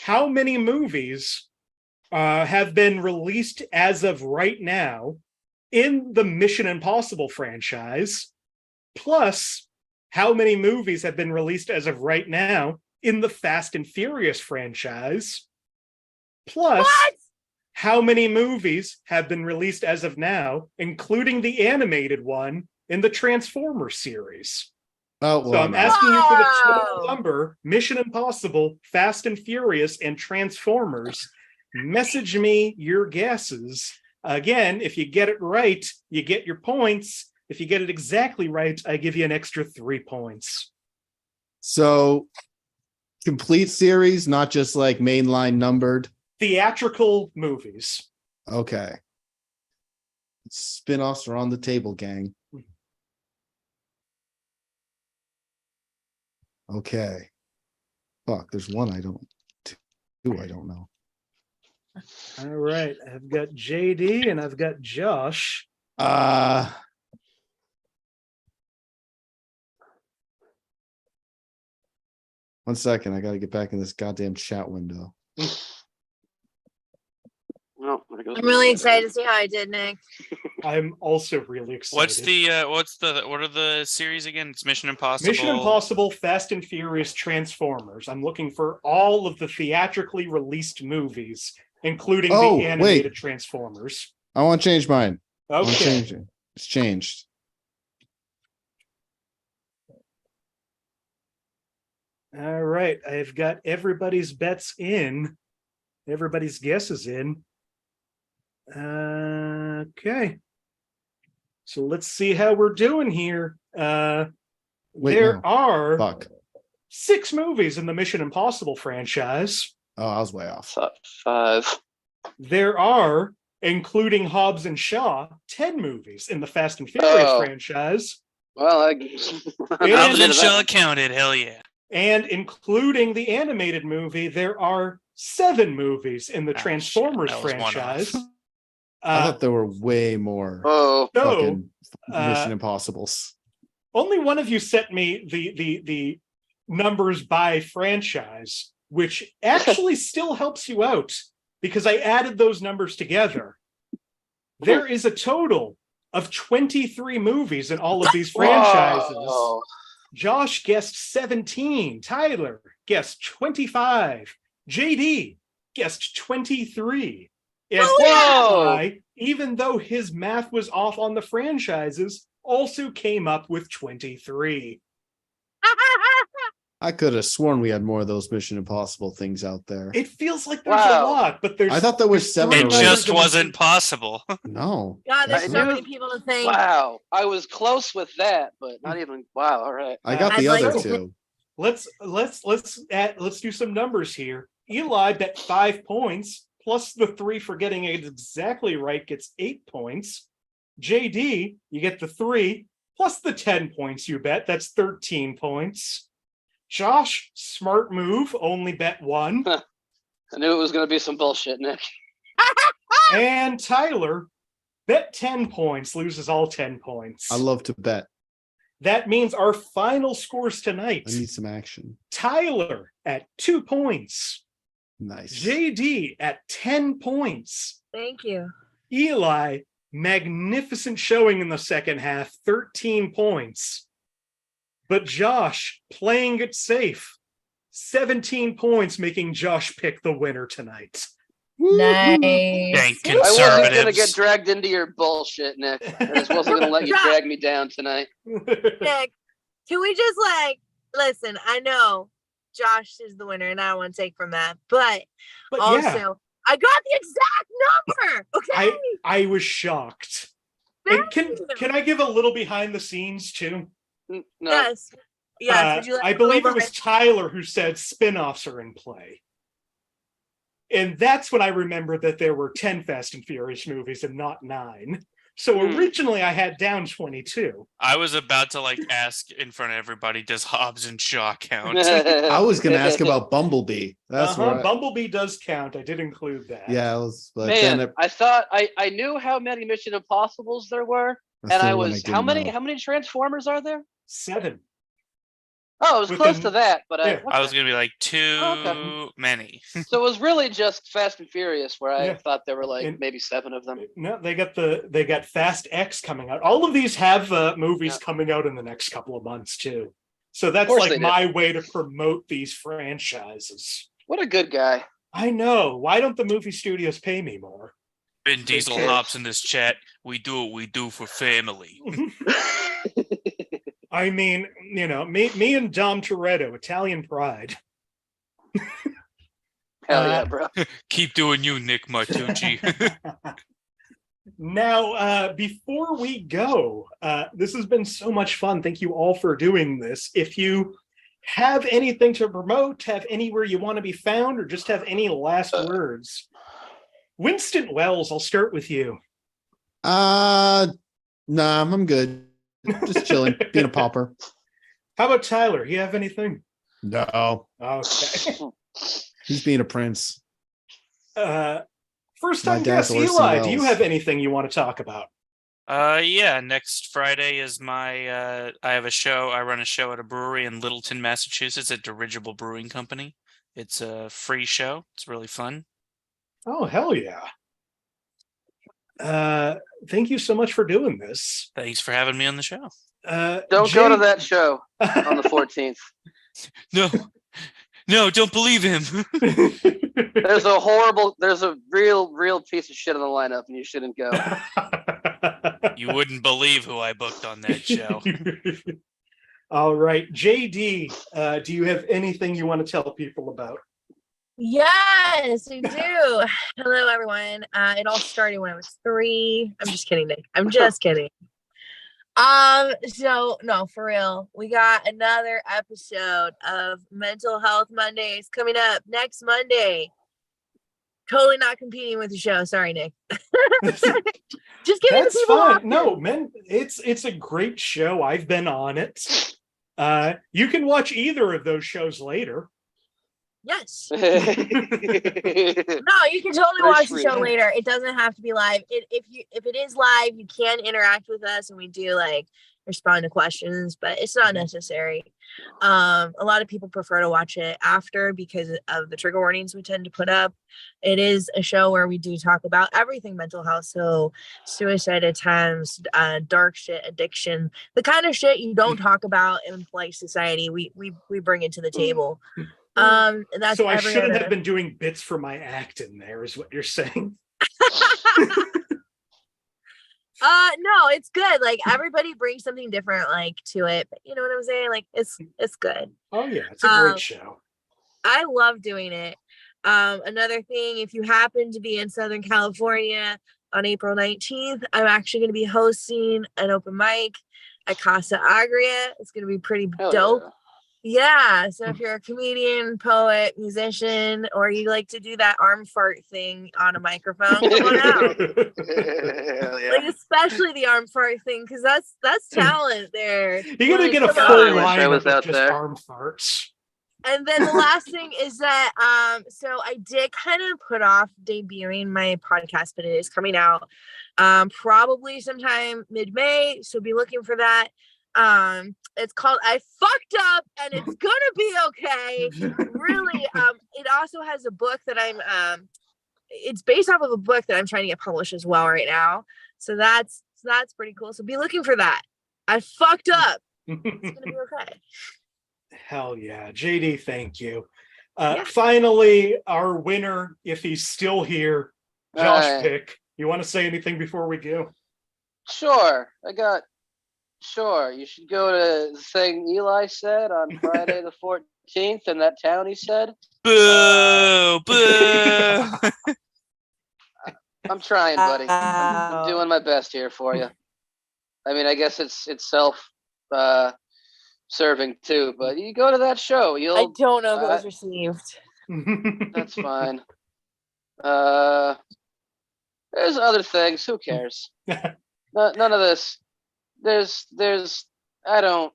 [SPEAKER 1] How many movies have been released as of right now in the Mission Impossible franchise, plus how many movies have been released as of right now in the Fast and Furious franchise, plus how many movies have been released as of now, including the animated one in the Transformers series.
[SPEAKER 5] Oh,
[SPEAKER 1] So
[SPEAKER 5] well,
[SPEAKER 1] I'm
[SPEAKER 5] no.
[SPEAKER 1] asking you for the total
[SPEAKER 2] Wow.
[SPEAKER 1] number: Mission Impossible, Fast and Furious, and Transformers. Message me your guesses. Again, if you get it right, you get your points. If you get it exactly right, I give you an extra 3 points.
[SPEAKER 5] So, complete series, not just like mainline numbered.
[SPEAKER 1] Theatrical movies.
[SPEAKER 5] Okay. Spin-offs are on the table, gang. Okay. Fuck, there's one I don't, two I don't know.
[SPEAKER 1] All right, I've got JD and I've got Josh.
[SPEAKER 5] One second, I gotta get back in this goddamn chat window.
[SPEAKER 3] Well, there goes
[SPEAKER 2] I'm really excited to see how I did, Nick.
[SPEAKER 1] I'm also really excited.
[SPEAKER 4] What are the series again? It's Mission Impossible.
[SPEAKER 1] Mission Impossible, Fast and Furious, Transformers. I'm looking for all of the theatrically released movies, including the animated Transformers.
[SPEAKER 5] I want to change mine. I want to
[SPEAKER 1] Okay.
[SPEAKER 5] change it. It's changed.
[SPEAKER 1] All right. I've got everybody's bets in. Everybody's guesses in. Okay. So let's see how we're doing here.
[SPEAKER 5] Wait,
[SPEAKER 1] There
[SPEAKER 5] no.
[SPEAKER 1] are
[SPEAKER 5] Fuck.
[SPEAKER 1] 6 movies in the Mission Impossible franchise.
[SPEAKER 5] Oh, I was way off.
[SPEAKER 3] 5.
[SPEAKER 1] There are, including Hobbs and Shaw, 10 movies in the Fast and Furious franchise.
[SPEAKER 3] Well,
[SPEAKER 4] Hobbs and Shaw counted. Hell yeah.
[SPEAKER 1] And including the animated movie, there are 7 movies in the Transformers
[SPEAKER 4] That was one
[SPEAKER 1] franchise.
[SPEAKER 5] I thought there were way more
[SPEAKER 3] Oh,
[SPEAKER 1] So,
[SPEAKER 5] fucking Mission Impossibles.
[SPEAKER 1] only one of you sent me the numbers by franchise, which actually still helps you out because I added those numbers together. There is a total of 23 movies in all of these franchises.
[SPEAKER 3] Whoa.
[SPEAKER 1] Josh guessed 17. Tyler guessed 25. JD guessed 23. And
[SPEAKER 3] Whoa.
[SPEAKER 1] Eli, even though his math was off on the franchises, also came up with 23.
[SPEAKER 5] I could have sworn we had more of those Mission Impossible things out there.
[SPEAKER 1] It feels like there's a
[SPEAKER 3] Wow.
[SPEAKER 1] lot, but there's.
[SPEAKER 5] I thought there was 7
[SPEAKER 4] It
[SPEAKER 5] or
[SPEAKER 4] just
[SPEAKER 5] eight.
[SPEAKER 4] wasn't possible.
[SPEAKER 5] No.
[SPEAKER 2] God, there's
[SPEAKER 3] I
[SPEAKER 2] so
[SPEAKER 3] knew-
[SPEAKER 2] many people to thank.
[SPEAKER 3] Wow. I was close with that, but not even. Wow. All right.
[SPEAKER 5] I got
[SPEAKER 2] I'd
[SPEAKER 5] the
[SPEAKER 2] like
[SPEAKER 5] other
[SPEAKER 2] to-
[SPEAKER 5] two.
[SPEAKER 1] Let's do some numbers here. Eli bet 5 points, plus the 3 for getting it exactly right gets 8 points. JD, you get the 3 plus the 10 points you bet. That's 13 points. Josh, smart move, only bet 1.
[SPEAKER 3] I knew it was going to be some bullshit, Nick.
[SPEAKER 1] And Tyler, bet 10 points, loses all 10 points.
[SPEAKER 5] I love to bet.
[SPEAKER 1] That means our final scores tonight.
[SPEAKER 5] I need some action.
[SPEAKER 1] Tyler at 2 points.
[SPEAKER 5] Nice.
[SPEAKER 1] JD at 10 points.
[SPEAKER 2] Thank you.
[SPEAKER 1] Eli, magnificent showing in the second half, 13 points. But Josh, playing it safe, 17 points, making Josh pick the winner tonight.
[SPEAKER 2] Nice.
[SPEAKER 4] Dang
[SPEAKER 3] I wasn't going to
[SPEAKER 4] conservatives.
[SPEAKER 3] get dragged into your bullshit, Nick. I just wasn't going to let you drag me down tonight.
[SPEAKER 2] Nick, can we just listen? I know Josh is the winner, and I don't want to take from that, but also
[SPEAKER 1] yeah,
[SPEAKER 2] I got the exact number. Okay,
[SPEAKER 1] I was shocked. And can I give a little behind the scenes too?
[SPEAKER 3] No.
[SPEAKER 2] Yes. Yes. Would you like
[SPEAKER 1] I
[SPEAKER 2] to
[SPEAKER 1] believe
[SPEAKER 2] go
[SPEAKER 1] it was Tyler who said spin-offs are in play. And that's when I remembered that there were 10 Fast and Furious movies and not 9. So originally I had down 22.
[SPEAKER 4] I was about to ask in front of everybody, does Hobbs and Shaw count?
[SPEAKER 5] I was going to ask about Bumblebee. That's what
[SPEAKER 1] Bumblebee does count. I did include that.
[SPEAKER 5] Yeah, it was. But
[SPEAKER 3] Man,
[SPEAKER 5] then
[SPEAKER 3] I thought I knew how many Mission Impossibles there were, and I was how many Transformers are there?
[SPEAKER 1] 7.
[SPEAKER 3] Oh, it was close to that, but
[SPEAKER 1] yeah.
[SPEAKER 4] I was gonna be like too many.
[SPEAKER 3] So it was really just Fast and Furious, where I thought there were maybe 7 of them.
[SPEAKER 1] No, they got Fast X coming out. All of these have movies coming out in the next couple of months too. So that's my way to promote these franchises.
[SPEAKER 3] What a good guy!
[SPEAKER 1] I know. Why don't the movie studios pay me more?
[SPEAKER 4] Vin Diesel hops in this chat. We do what we do for family.
[SPEAKER 1] I mean, me and Dom Toretto, Italian pride.
[SPEAKER 3] Hell yeah, bro.
[SPEAKER 4] Keep doing you, Nick Martucci.
[SPEAKER 1] Now, before we go, this has been so much fun. Thank you all for doing this. If you have anything to promote, have anywhere you want to be found, or just have any last words, Winston Wells, I'll start with you.
[SPEAKER 5] Nah, I'm good. Just chilling, being a pauper.
[SPEAKER 1] How about Tyler? You have anything?
[SPEAKER 5] No.
[SPEAKER 1] Okay.
[SPEAKER 5] He's being a prince.
[SPEAKER 1] First time guest, Eli, do you have anything you want to talk about?
[SPEAKER 4] Yeah, next Friday is my I have a show. I run a show at a brewery in Littleton, Massachusetts at Dirigible Brewing Company. It's a free show. It's really fun.
[SPEAKER 1] Oh, hell yeah. Thank you so much for doing this.
[SPEAKER 4] Thanks for having me on the show.
[SPEAKER 3] Don't go to that show on the 14th.
[SPEAKER 4] No, don't believe him.
[SPEAKER 3] There's a real piece of shit on the lineup, and you shouldn't go.
[SPEAKER 4] You wouldn't believe who I booked on that show.
[SPEAKER 1] All right, JD, do you have anything you want to tell people about?
[SPEAKER 2] Yes, we do. Hello, everyone. It all started when I was 3. I'm just kidding, Nick. I'm just kidding. So no, for real. We got another episode of Mental Health Mondays coming up next Monday. Totally not competing with the show. Sorry, Nick. Just giving
[SPEAKER 1] That's
[SPEAKER 2] the people
[SPEAKER 1] fine.
[SPEAKER 2] options.
[SPEAKER 1] No, man, it's a great show. I've been on it. You can watch either of those shows later.
[SPEAKER 2] Yes. No, you can totally watch the show later. It doesn't have to be live. If it is live, you can interact with us, and we do respond to questions, but it's not necessary. A lot of people prefer to watch it after because of the trigger warnings we tend to put up. It is a show where we do talk about everything mental health, so suicide attempts, dark shit, addiction, the kind of shit you don't talk about in polite society. We bring it to the table. That's
[SPEAKER 1] so I shouldn't have been doing bits for my act in there, is what you're saying.
[SPEAKER 2] No, it's good. Everybody brings something different to it. But you know what I'm saying? It's good.
[SPEAKER 1] Oh yeah, it's a great show.
[SPEAKER 2] I love doing it. Another thing, if you happen to be in Southern California on April 19th, I'm actually going to be hosting an open mic at Casa Agria. It's going to be pretty dope. Yeah, so if you're a comedian, poet, musician, or you like to do that arm fart thing on a microphone, come on out. Especially the arm fart thing, because that's talent there.
[SPEAKER 1] You're gonna get a full line of just arm farts.
[SPEAKER 2] And then the last thing is that so I did kind of put off debuting my podcast, but it is coming out probably sometime mid-May, so be looking for that. It's called I Fucked Up and It's Gonna Be Okay. Really, it also has a book that it's based off of a book that I'm trying to get published as well right now. So that's pretty cool. So be looking for that. I fucked up. It's gonna be okay.
[SPEAKER 1] Hell yeah. JD, thank you. Finally, our winner, if he's still here, Josh Pick. You want to say anything before we go?
[SPEAKER 3] Sure. Sure, you should go to the thing Eli said on Friday the 14th in that town he said.
[SPEAKER 4] Boo! Boo!
[SPEAKER 3] I'm trying, buddy. I'm doing my best here for you. I mean, I guess it's self serving too, but you go to that show,
[SPEAKER 2] I
[SPEAKER 3] you'll.
[SPEAKER 2] don't know if it was received.
[SPEAKER 3] That's fine. There's other things. Who cares? None of this. There's. I don't.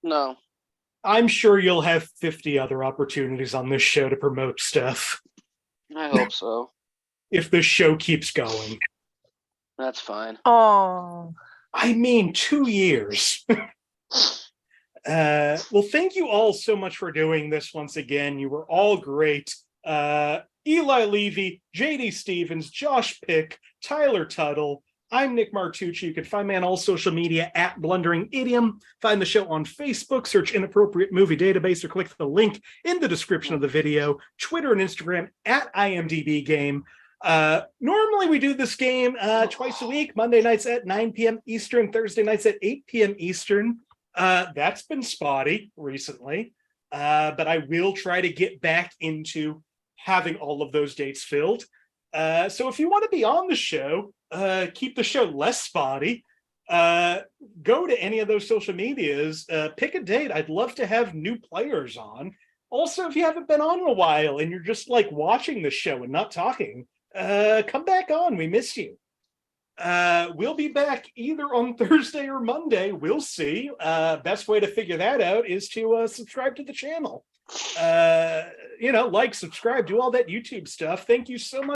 [SPEAKER 3] No.
[SPEAKER 1] I'm sure you'll have 50 other opportunities on this show to promote stuff
[SPEAKER 3] I hope so.
[SPEAKER 1] if this show keeps going.
[SPEAKER 3] That's fine.
[SPEAKER 2] Oh.
[SPEAKER 1] I mean, 2 years. Well, thank you all so much for doing this once again. You were all great. Eli Levy, JD Stephans, Josh Pick, Tyler Tuttle. I'm Nick Martucci. You can find me on all social media at Blundering Idiom. Find the show on Facebook, search Inappropriate Movie Database, or click the link in the description of the video. Twitter and Instagram at IMDb Game. Normally we do this game twice a week, Monday nights at 9 p.m. Eastern, Thursday nights at 8 p.m. Eastern. That's been spotty recently, but I will try to get back into having all of those dates filled. So if you want to be on the show, keep the show less spotty, go to any of those social medias, pick a date. I'd love to have new players on. Also, if you haven't been on in a while and you're just like watching the show and not talking, come back on. We miss you. We'll be back either on Thursday or Monday. We'll see. Best way to figure that out is to subscribe to the channel. Like, subscribe, do all that YouTube stuff. Thank you so much.